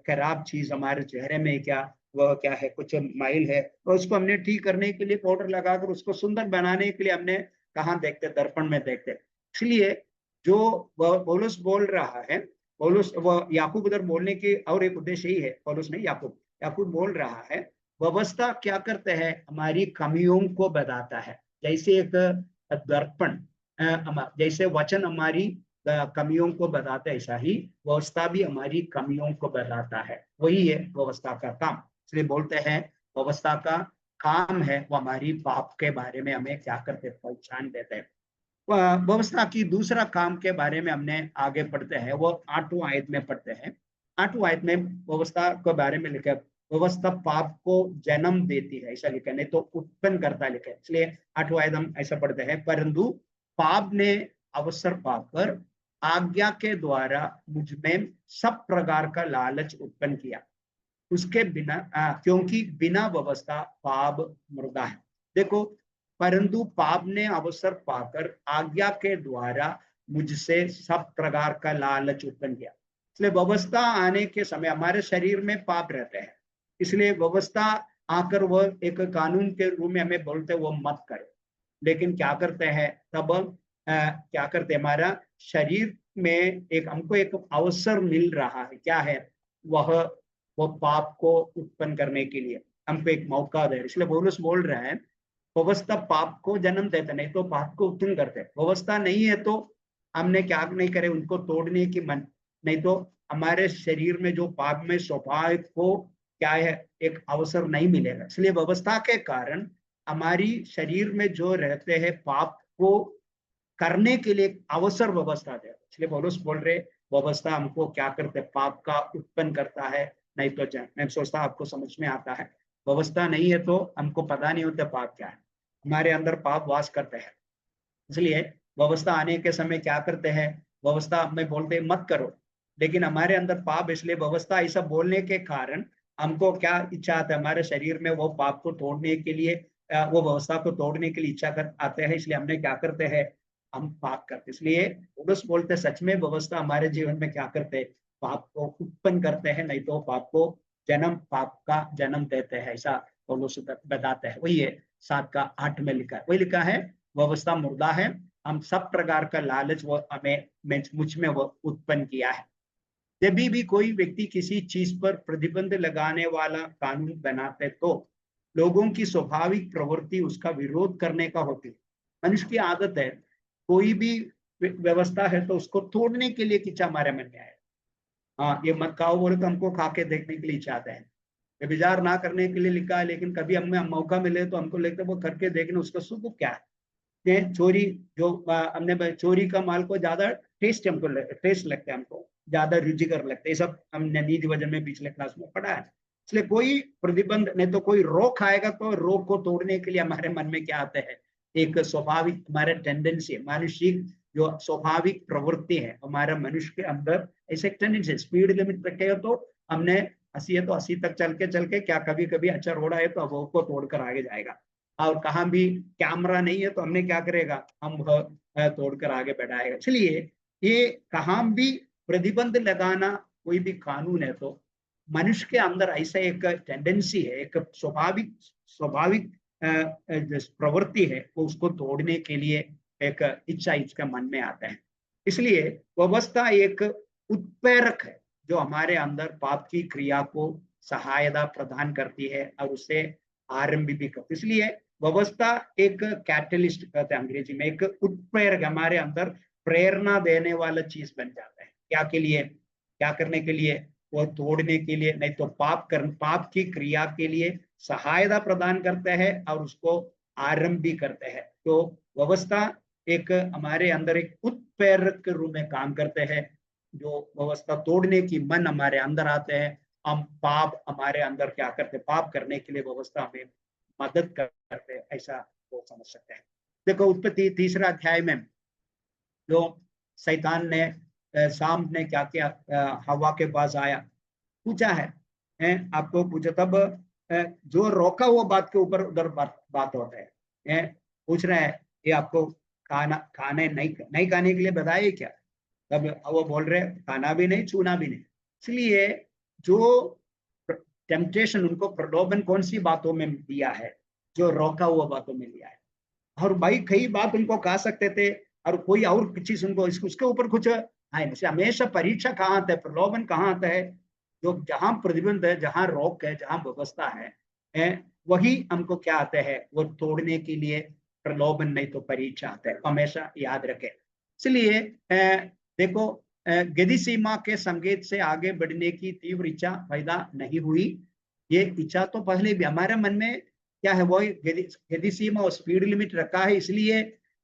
खराब चीज हमारे चेहरे में, क्या वह क्या है, कुछ माइल है, और उसको हमने ठीक करने के लिए पाउडर लगाकर उसको सुंदर बनाने के लिए हमने कहाँ देखते, दर्पण में देखते। इसलिए जो पौलुस बोल रहा है, पौलुस वो याकूब उधर बोलने की और एक उद्देश्य ही है, पौलुस नहीं याकूब, याकूब बोल रहा है व्यवस्था क्या करते हैं, हमारी कमियों को बताता है। जैसे एक दर्पण, जैसे वचन हमारी कमियों को बताता है, ऐसा ही व्यवस्था भी हमारी कमियों को बताता है। वही है व्यवस्था का काम। इसलिए बोलते हैं व्यवस्था का काम है वो हमारी पाप के बारे में हमें क्या करते, पहचान देते हैं। व्यवस्था की दूसरा काम के बारे में हमने आगे पढ़ते हैं, वो 8वां आयत में पढ़ते हैं। 8वां आयत में व्यवस्था के बारे में लिखा, व्यवस्था पाप को जन्म देती है, ऐसा लिखा, नहीं तो उत्पन्न करता लिखा है। इसलिए 8वां आयत हम ऐसा पढ़ते हैं, परंतु पाप ने अवसर पाकर आज्ञा के द्वारा मुझ में सब प्रकार का लालच उत्पन्न किया, उसके बिना क्योंकि बिना व्यवस्था पाप मुर्दा है। देखो, परंतु पाप ने अवसर पाकर आज्ञा के द्वारा मुझसे सब प्रकार का लालच उत्पन्न किया। इसलिए व्यवस्था आने के समय हमारे शरीर में पाप रहते हैं, इसलिए व्यवस्था आकर वह एक कानून के रूप में हमें बोलते वो मत करो। लेकिन क्या करते हैं तब, क्या करते, हमारा शरीर में एक हमको एक अवसर मिल रहा है, क्या है वह, वो पाप को उत्पन्न करने के लिए हमको एक मौका दे। इसलिए पौलुस बोल रहा है व्यवस्था पाप को जन्म देते, नहीं तो पाप को उत्पन्न करते। व्यवस्था नहीं है तो हमने क्या नहीं करे, उनको तोड़ने की मन, नहीं तो हमारे शरीर में जो पाप में स्वाभाविक को क्या है, एक अवसर नहीं मिलेगा। इसलिए व्यवस्था के कारण हमारी शरीर में जो रहते हैं पाप को करने के लिए अवसर व्यवस्था दे। इसलिए पौलुस बोल रहे व्यवस्था हमको क्या करते, पाप का उत्पन्न करता है, नहीं तो मैं सोचता आपको समझ में आता है। व्यवस्था नहीं है तो हमको पता नहीं होता पाप क्या है, हमारे अंदर पाप वास करते हैं। इसलिए व्यवस्था आने के समय क्या करते हैं, व्यवस्था में बोलते मत करो, लेकिन हमारे अंदर पाप, इसलिए व्यवस्था ऐसा बोलने के कारण हमको क्या इच्छा आता है, हमारे शरीर में वो पाप को तोड़ने के लिए, वो व्यवस्था को तोड़ने के लिए इच्छा कर आते हैं। इसलिए हमने क्या करते हैं, हम पाप करते। इसलिए पौलुस बोलते सच में व्यवस्था हमारे जीवन में क्या करते हैं, पाप को उत्पन्न करते हैं, नहीं तो पाप को पाप का जन्म देते हैं, ऐसा पौलुस बताते हैं। वही है 7 का 8 में लिखा है, वही लिखा है व्यवस्था मुर्दा है, हम सब प्रकार का लालच वो हमें मुझ में वो उत्पन्न किया है। जब भी कोई व्यक्ति किसी चीज पर प्रतिबंध लगाने वाला कानून बनाते तो लोगों की स्वाभाविक प्रवृत्ति उसका विरोध करने का होती है। मनुष्य की आदत है, कोई भी व्यवस्था है तो उसको तोड़ने के लिए इच्छा हमारे मन में आए। हाँ, ये मत खाओ बोले तो हमको खा के देखने के लिए चाहते हैं। व्यभिचार ना करने के लिए लिखा है, लेकिन कभी हमें मौका मिले तो हमको लगता है वो करके देखने उसका सुख क्या है। चोरी जो हमने चोरी का माल को ज्यादा टेस्ट हमको टेस्ट लगता है, हमको ज्यादा रुचिकर लगता है। ये सब हमने नीति वजन में पिछले क्लास में पढ़ा है। इसलिए कोई प्रतिबंध नहीं तो कोई रोक आएगा तो रोक को तोड़ने के लिए हमारे मन में क्या आता है, एक स्वाभाविक हमारे टेंडेंसी है, मानसिक जो स्वाभाविक प्रवृत्ति है हमारा मनुष्य के अंदर, ऐसे टेंडेंसी। स्पीड लिमिट रखेगा तो हमने 80 है तो 80 तक चल के क्या कभी कभी अच्छा रोड है तो वो को तोड़कर आगे जाएगा। और कहाँ भी कैमरा नहीं है तो हमने क्या करेगा, हम तोड़कर आगे बढ़ाएगा। इसलिए ये कहाँ भी प्रतिबंध लगाना कोई भी कानून है तो मनुष्य के अंदर ऐसा एक टेंडेंसी है, एक स्वाभाविक स्वाभाविक प्रवृत्ति है, वो उसको तोड़ने के लिए एक इच्छा इसका मन में आता है। इसलिए व्यवस्था एक उत्प्रेरक है जो हमारे अंदर पाप की क्रिया को सहायता प्रदान करती है और उसे आरंभ भी करती है। इसलिए व्यवस्था एक कैटलिस्ट कहते हैं अंग्रेजी में, एक उत्प्रेरक, हमारे अंदर प्रेरणा देने वाला चीज बन जाता है। क्या के लिए, क्या करने के लिए, वो तोड़ने के लिए, नहीं तो पाप की क्रिया के लिए सहायता प्रदान करते हैं और उसको आरंभ भी करते हैं। तो व्यवस्था एक हमारे अंदर एक उत्प्रेरक के रूप में काम करते हैं। जो व्यवस्था तोड़ने की मन हमारे अंदर आते हैं, हम पाप हमारे अंदर क्या करते हैं, पाप करने के लिए व्यवस्था हमें मदद करते हैं, ऐसा वो समझ सकते हैं। देखो उत्पत्ति 3 अध्याय में जो शैतान ने सामने क्या किया, हवा के पास आया, पूछा है आपको पूछे तब जो रोका हुआ बात के ऊपर उधर बात होता है। पूछ रहे हैं ये आपको खाने नहीं खाने के लिए बताया क्या, तब वो बोल रहे खाना भी नहीं छूना भी नहीं। इसलिए जो टेम्पटेशन उनको प्रलोभन कौन सी बातों में दिया है, जो रोका हुआ बातों में दिया है। और भाई कई बात उनको कहा सकते थे और कोई और चीज उनको उसके ऊपर कुछ है। हमेशा परीक्षा कहाँ आता है, प्रलोभन कहाँ आता है, जो जहां प्रतिबंध है, जहां रोक है, जहां व्यवस्था है, वही हमको क्या आता है, वो तोड़ने के लिए प्रलोभन नहीं तो परीक्षा आता है, हमेशा याद रखें। इसलिए देखो गति सीमा के संकेत से आगे बढ़ने की तीव्र इच्छा पैदा नहीं हुई। ये इच्छा तो पहले भी हमारे मन में क्या है, वो गति सीमा और स्पीड लिमिट रखा है, इसलिए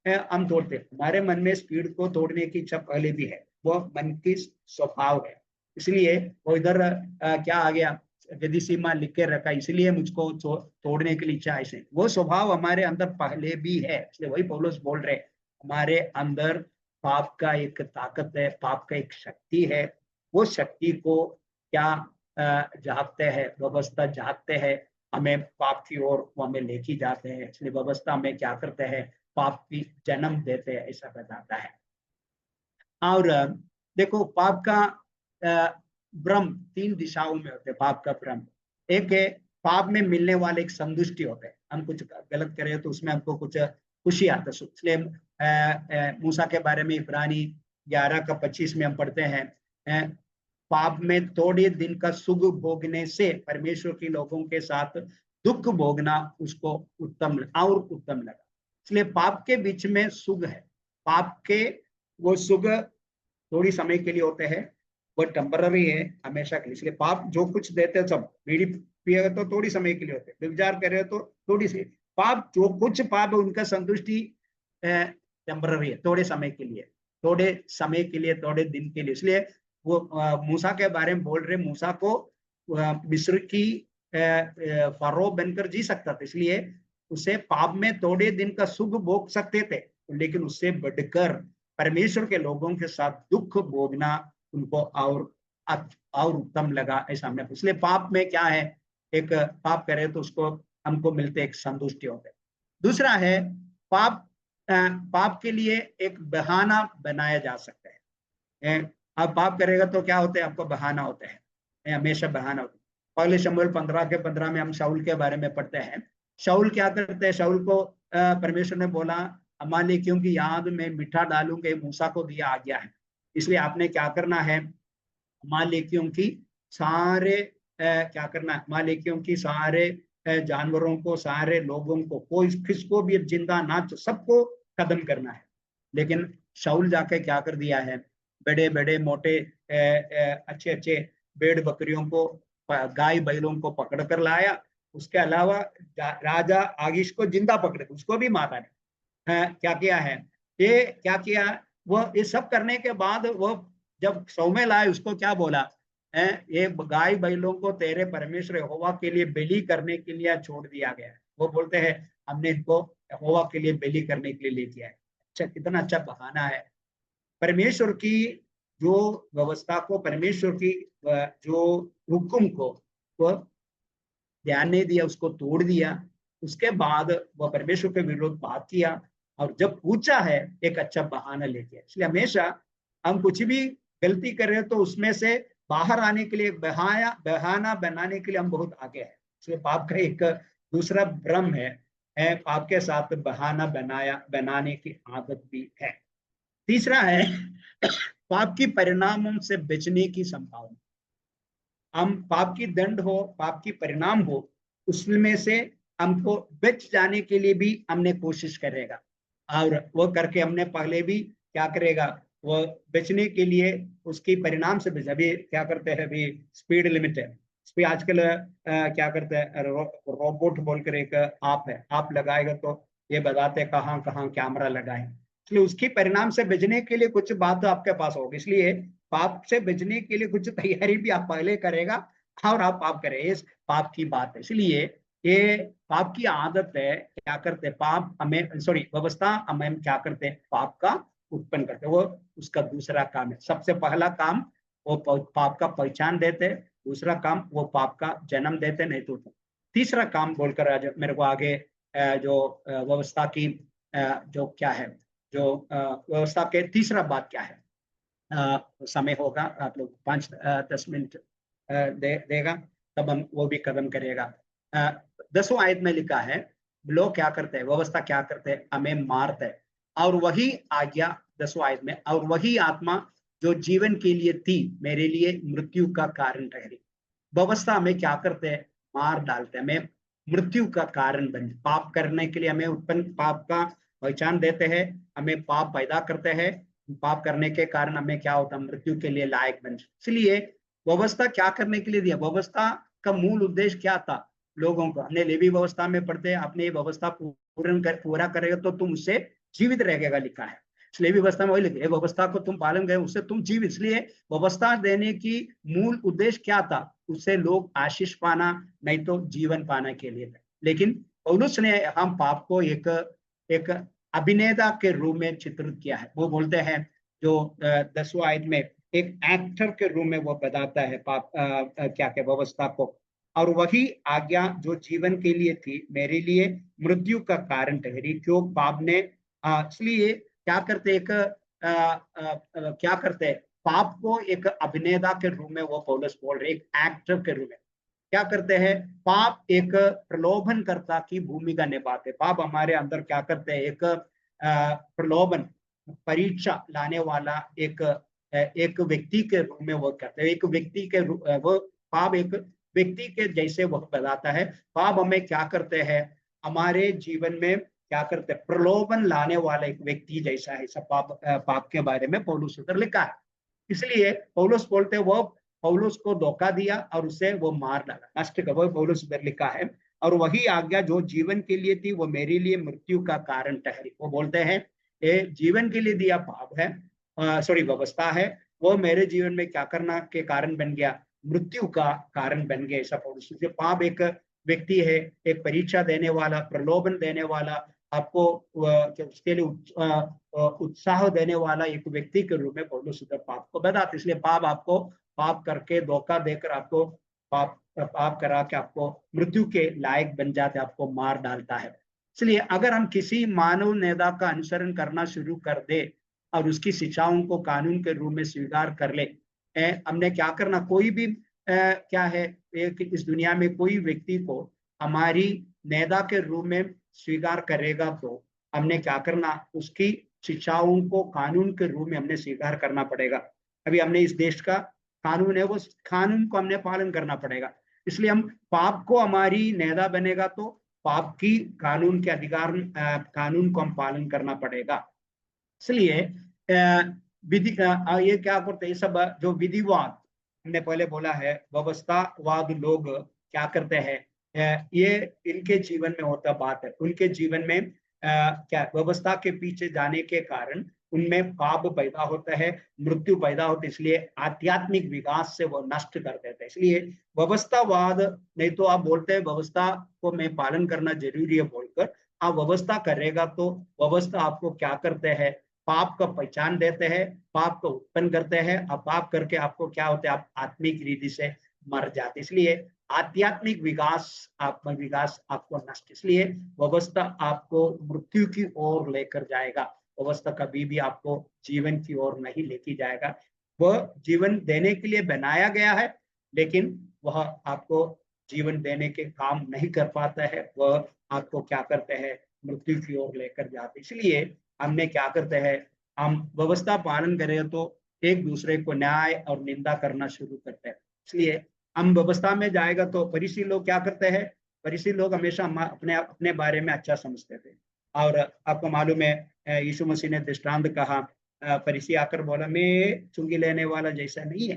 हम तोड़ते हैं। हमारे मन में स्पीड को तोड़ने की इच्छा पहले भी है, वो मन की स्वभाव है। इसलिए वो इधर क्या आ गया, गति सीमा लिख के रखा, इसलिए मुझको तोड़ने के लिए इच्छा ऐसे, वो स्वभाव हमारे अंदर पहले भी है। इसलिए वही पौलुस बोल रहे हमारे अंदर पाप का एक ताकत है, पाप का एक शक्ति है। वो शक्ति को क्या जागते हैं, व्यवस्था जागते हैं, हमें पाप की ओर वो हमें लेके जाते हैं। इसलिए व्यवस्था हमें क्या करते हैं, पाप की जन्म देते हैं, ऐसा बताता है। और देखो पाप का भ्रम 3 दिशाओं में होते हैं। पाप का भ्रम एक है, पाप में मिलने वाले एक संतुष्टि होते हैं, हम कुछ गलत करें तो उसमें हमको कुछ खुशी आता है। इसलिए मूसा के बारे में इब्रानी 11:25 में हम पढ़ते हैं, पाप में थोड़े दिन का सुख भोगने से परमेश्वर के लोगों के साथ दुख भोगना उसको उत्तम और उत्तम लगा। इसलिए पाप के बीच में सुख है, पाप के वो सुख थोड़ी समय के लिए होते हैं, वो टेम्पररी है, हमेशा के लिए। इसलिए पाप जो कुछ देते हैं, सब बीड़ी पिएगा तो थोड़ी समय के लिए होते हैं, व्यभिचार करे तो थोड़ी सी पाप, जो कुछ पाप है उनका संतुष्टि टेम्पररी है, थोड़े समय के लिए, थोड़े समय के लिए, थोड़े दिन के लिए। इसलिए वो मूसा के बारे में बोल रहे, मूसा को मिस्र की फरो बनकर जी सकता था, इसलिए उसे पाप में थोड़े दिन का सुख भोग सकते थे, लेकिन उससे बढ़कर परमेश्वर के लोगों के साथ दुख भोगना उनको और उत्तम लगा, ऐसा हमने। इसलिए पाप में क्या है, एक पाप करे तो उसको हमको मिलते एक संतुष्टि होते। दूसरा है पाप के लिए एक बहाना बनाया जा सकता है। आप पाप करेगा तो क्या होते हैं, आपको बहाना होते हैं, हमेशा बहाना होता है। पहले शमूएल 15:15 में हम शाऊल के बारे में पढ़ते हैं। शाऊल क्या करते हैं, शाऊल को परमेश्वर ने बोला अमालेकियों की याद में मीठा डालूंगे, मूसा को दिया आज्ञा है, इसलिए आपने क्या करना है, अमालेकियों की सारे क्या करना है, अमालेकियों की सारे जानवरों को, सारे लोगों को, कोई किसको भी जिंदा ना, सबको खत्म करना है। लेकिन शाऊल जाके क्या कर दिया है, बड़े बड़े मोटे अच्छे अच्छे भेड़ बकरियों को, गाय बैलों को पकड़ कर लाया। उसके अलावा राजा आगिश को जिंदा पकड़े, उसको भी मारा है। क्या किया है, ये क्या किया, वो ये सब करने के बाद वो जब सौमेल आए उसको क्या बोला, ये गाय बैलों को तेरे परमेश्वर यहोवा के लिए बलि करने के लिए छोड़ दिया गया है। वो बोलते हैं हमने इनको यहोवा के लिए बलि करने के लिए ले किया है। अच्छा, कितना अच्छा बहाना है। परमेश्वर की जो व्यवस्था को, परमेश्वर की जो हुक्म को वो ध्यान नहीं दिया, उसको तोड़ दिया। उसके बाद वह परमेश्वर के विरोध बात किया, और जब पूछा है एक अच्छा बहाना लेके। इसलिए हमेशा हम कुछ भी गलती कर रहे हो तो उसमें से बाहर आने के लिए बहाना बनाने के लिए हम बहुत आगे हैं। इसलिए पाप का एक दूसरा भ्रम है पाप के साथ बहाना बनाने की आदत भी है। तीसरा है पाप की परिणामों से बचने की संभावना। हम पाप की दंड हो, पाप की परिणाम हो, उसमें से हमको बच जाने के लिए भी हमने कोशिश करेगा, और वो करके हमने पहले भी क्या करेगा, वो बचने के लिए उसकी परिणाम से बच। अभी क्या करते हैं, अभी स्पीड लिमिट है, इस पर आजकल क्या करते हैं, रोबोट बोलकर एक आप लगाएगा तो ये बताते कहाँ कहाँ कैमरा लगाए। इसलिए उसकी परिणाम से बचने के लिए कुछ बात आपके पास होगी, इसलिए पाप से बचने के लिए कुछ तैयारी भी आप पहले करेगा, और आप पाप करें, इस पाप की बात है। इसलिए ये पाप की आदत है, क्या करते पाप हमें, सॉरी व्यवस्था हमें क्या करते हैं, पाप का उत्पन्न करते। वो उसका दूसरा काम है। सबसे पहला काम वो पाप का पहचान देते, दूसरा काम वो पाप का जन्म देते, नहीं तो तीसरा काम बोलकर आज मेरे को आगे जो व्यवस्था की जो क्या है, जो व्यवस्था के तीसरा बात क्या है, समय होगा, आप लोग 5-10 मिनट देगा, तब हम वो भी कदम करेगा। 10वां आयत में लिखा है, लोग क्या करते हैं, व्यवस्था क्या करते हैं, हमें मारते हैं, और वही आज्ञा 10वां आयत में, और वही आत्मा जो जीवन के लिए थी मेरे लिए मृत्यु का कारण ठहरी। व्यवस्था हमें क्या करते हैं, मार डालते हैं, हमें मृत्यु का कारण बन, पाप करने के लिए हमें उत्पन्न, पाप का पहचान देते हैं, हमें पाप पैदा करते हैं, पाप करने के कारण हमें क्या होता है, मृत्यु के लिए लायक बन। इसलिए व्यवस्था क्या करने के लिए दिया, व्यवस्था का मूल उद्देश्य क्या था, लोगों को, हमने लेवी व्यवस्था में पढ़ते हैं, आपने ये व्यवस्था पूरा करेगा तो तुम उससे जीवित रहेगा, लिखा है। इसलिए व्यवस्था में वही लिखे, व्यवस्था को तुम पालन करें उससे तुम जीवित। इसलिए व्यवस्था देने की मूल उद्देश्य क्या था, उससे लोग आशीष पाना, नहीं तो जीवन पाने के लिए। लेकिन पौलुस ने हम पाप को एक एक अभिनेता के रूप में चित्रित किया है। वो बोलते हैं जो 10वां आयत में, एक एक्टर के रूप में वो बताता है पाप क्या क्या व्यवस्था को, और वही आज्ञा जो जीवन के लिए थी मेरे लिए मृत्यु का कारण ठहरी, क्यों पाप ने इसलिए क्या करते, एक क्या करते हैं, पाप को एक अभिनेता के रूप में वो पौलुस बोल रहे, एक एक्टर के रूप में क्या करते हैं, पाप एक प्रलोभन कर्ता की भूमिका निभाते, पाप हमारे अंदर क्या करते हैं, एक प्रलोभन, परीक्षा लाने वाला एक व्यक्ति के रूप में वो करते हैं, एक व्यक्ति के वो पाप एक व्यक्ति के जैसे वो बताता है। पाप हमें क्या करते हैं, हमारे जीवन में क्या करते हैं, प्रलोभन लाने वाला एक व्यक्ति जैसा है, सब पाप के बारे में पौलुस उधर लिखा है। इसलिए पौलुस बोलते वो पौलुस को धोखा दिया और उसे वो मार डाला, नष्ट कर, वो पौलुस उधर लिखा है, और वही आज्ञा जो जीवन के लिए थी वो मेरे लिए मृत्यु का कारण ठहरी। वो बोलते हैं ये जीवन के लिए दिया पाप है, सॉरी व्यवस्था है, वो मेरे जीवन में क्या करना के कारण बन गया, मृत्यु का कारण बन गया। ऐसा पौलुस, पाप एक व्यक्ति है, एक परीक्षा देने वाला, प्रलोभन देने वाला, आपको उसके लिए उत्साह देने वाला एक व्यक्ति के रूप में पौलुस पाप को बताते। इसलिए पाप आपको पाप करके धोखा देकर आपको पाप पाप करा के आपको मृत्यु के लायक बन जाते, आपको मार डालता है। इसलिए अगर हम किसी मानव नेता का अनुसरण करना शुरू कर दे और उसकी शिक्षाओं को कानून के रूप में स्वीकार कर ले, हमने क्या करना, कोई भी क्या है, एक इस दुनिया में कोई व्यक्ति को हमारी नेता के रूप में स्वीकार करेगा तो हमने क्या करना, उसकी शिक्षाओं को कानून के रूप में हमने स्वीकार करना पड़ेगा। अभी हमने इस देश का कानून है, वो कानून को हमने पालन करना पड़ेगा। इसलिए हम पाप को हमारी नेता बनेगा तो पाप की कानून के अधिकार कानून को हम पालन करना पड़ेगा। इसलिए विधि ये क्या करते हैं, सब जो विधिवाद हमने पहले बोला है, व्यवस्थावाद लोग क्या करते हैं, ये इनके जीवन में होता बात है, उनके जीवन में क्या व्यवस्था के पीछे जाने के कारण उनमें पाप पैदा होता है, मृत्यु पैदा होती है, इसलिए आध्यात्मिक विकास से वो नष्ट कर देते हैं। इसलिए व्यवस्थावाद, नहीं तो आप बोलते हैं व्यवस्था को मैं पालन करना जरूरी है बोलकर आप व्यवस्था करेगा तो व्यवस्था आपको क्या करते हैं, पाप का पहचान देते हैं, पाप को उत्पन्न करते हैं, अब पाप करके आपको क्या होता है, आप आत्मिक रीति से मर जाते। इसलिए आध्यात्मिक विकास, आत्म विकास आपको नष्ट, इसलिए व्यवस्था आपको मृत्यु की ओर लेकर जाएगा, व्यवस्था कभी भी आपको जीवन की ओर नहीं लेके जाएगा। वह जीवन देने के लिए बनाया गया है, लेकिन वह आपको जीवन देने के काम नहीं कर पाता है, वह आपको क्या करते हैं, मृत्यु की ओर लेकर जाते। इसलिए हमने क्या करते हैं, हम व्यवस्था पालन करें तो एक दूसरे को न्याय और निंदा करना शुरू करते हैं। इसलिए हम व्यवस्था में जाएगा तो फरीसी लोग क्या करते हैं, फरीसी लोग हमेशा अपने अपने बारे में अच्छा समझते थे, और आपको मालूम है यीशु मसीह ने दृष्टांत कहा, फरीसी आकर बोला मैं चुंगी लेने वाला जैसा नहीं है,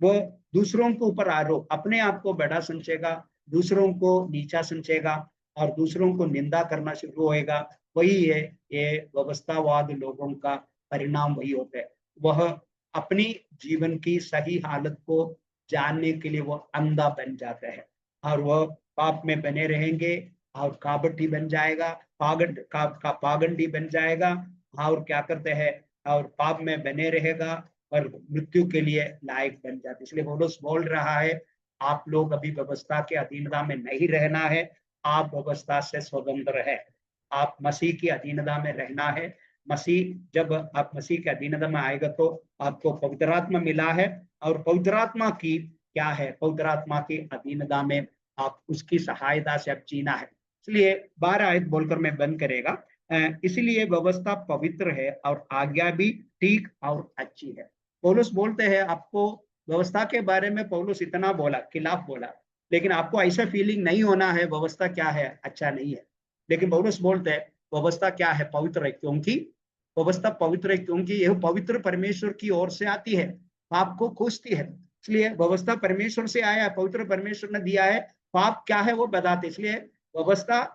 वो दूसरों के ऊपर आरोप, अपने आप को बड़ा समझेगा, दूसरों को नीचा समझेगा और दूसरों को निंदा करना शुरू होएगा। वही है ये व्यवस्थावाद लोगों का परिणाम, वही होता है, वह अपनी जीवन की सही हालत को जानने के लिए वो अंधा बन जाता है और वह पाप में बने रहेंगे और काबटी बन जाएगा, पागंडी बन जाएगा, और क्या करते हैं, और पाप में बने रहेगा और मृत्यु के लिए लायक बन जाते। इसलिए पौलुस बोल रहा है आप लोग अभी व्यवस्था के अधीनता में नहीं रहना है, आप व्यवस्था से स्वतंत्र है। आप मसीह की अधीनता में रहना है। मसीह, जब आप मसीह के अधीनता में आएगा तो आपको पवित्र आत्मा मिला है, और पवित्र आत्मा की क्या है, पवित्र आत्मा की अधीनता में आप उसकी सहायता से अब जीना है। इसलिए 12 आयत बोलकर मैं बंद करेगा। इसलिए व्यवस्था पवित्र है और आज्ञा भी ठीक और अच्छी है। पौलुस बोलते हैं, आपको व्यवस्था के बारे में पौलुस इतना बोला, खिलाफ बोला, लेकिन आपको ऐसा फीलिंग नहीं होना है व्यवस्था क्या है, अच्छा नहीं है। लेकिन पौलुस बोलते हैं व्यवस्था क्या है, पवित्र है, क्योंकि व्यवस्था पवित्र है, क्योंकि यह पवित्र परमेश्वर की ओर से आती है, पाप को खोजती है। इसलिए व्यवस्था परमेश्वर से आया है, पवित्र परमेश्वर ने दिया है, पाप क्या है वो बताते। इसलिए व्यवस्था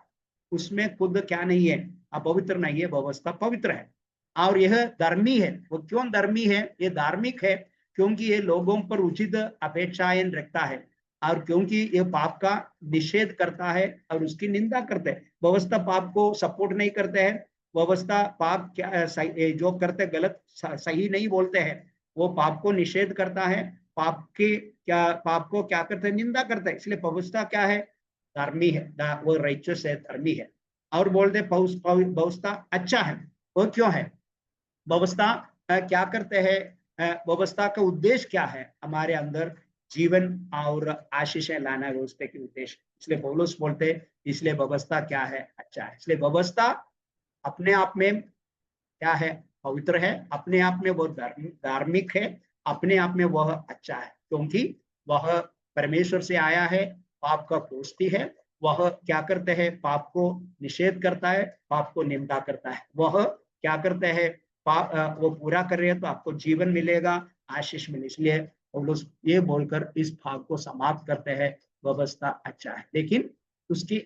उसमें खुद क्या नहीं है, अपवित्र नहीं है, व्यवस्था पवित्र है और यह धर्मी है। वो क्यों धर्मी है, ये धार्मिक है, क्योंकि ये लोगों पर उचित अपेक्षाएं रखता है, और क्योंकि ये पाप का निषेध करता है और उसकी निंदा करते हैं। व्यवस्था पाप को सपोर्ट नहीं करते हैं, व्यवस्था पाप क्या जो करते गलत सही नहीं बोलते हैं, वो पाप को निषेध करता है, पाप को क्या करते हैं, निंदा करते हैं। इसलिए व्यवस्था क्या है, धर्मी है, वो राइचस है, धर्मी है। और बोलते व्यवस्था अच्छा है, वो क्यों है, व्यवस्था क्या करते हैं, व्यवस्था का उद्देश्य क्या है, हमारे अंदर जीवन और आशीषें लाना व्यवस्था के उद्देश्य। इसलिए पौलुस बोलते हैं इसलिए व्यवस्था क्या है, अच्छा है। इसलिए व्यवस्था अपने आप में क्या है, पवित्र है, अपने आप में वो धार्मिक है, अपने आप में वह अच्छा है, क्योंकि वह परमेश्वर से आया है, पाप का खोजती है, वह क्या करते हैं, पाप को निषेध करता है, पाप को निंदा करता है। वह क्या करते हैं, वो पूरा कर रहे हैं तो आपको जीवन मिलेगा, आशीष मिले। इसलिए पौलुस ये बोलकर इस भाग को समाप्त करते हैं, व्यवस्था अच्छा है, लेकिन उसकी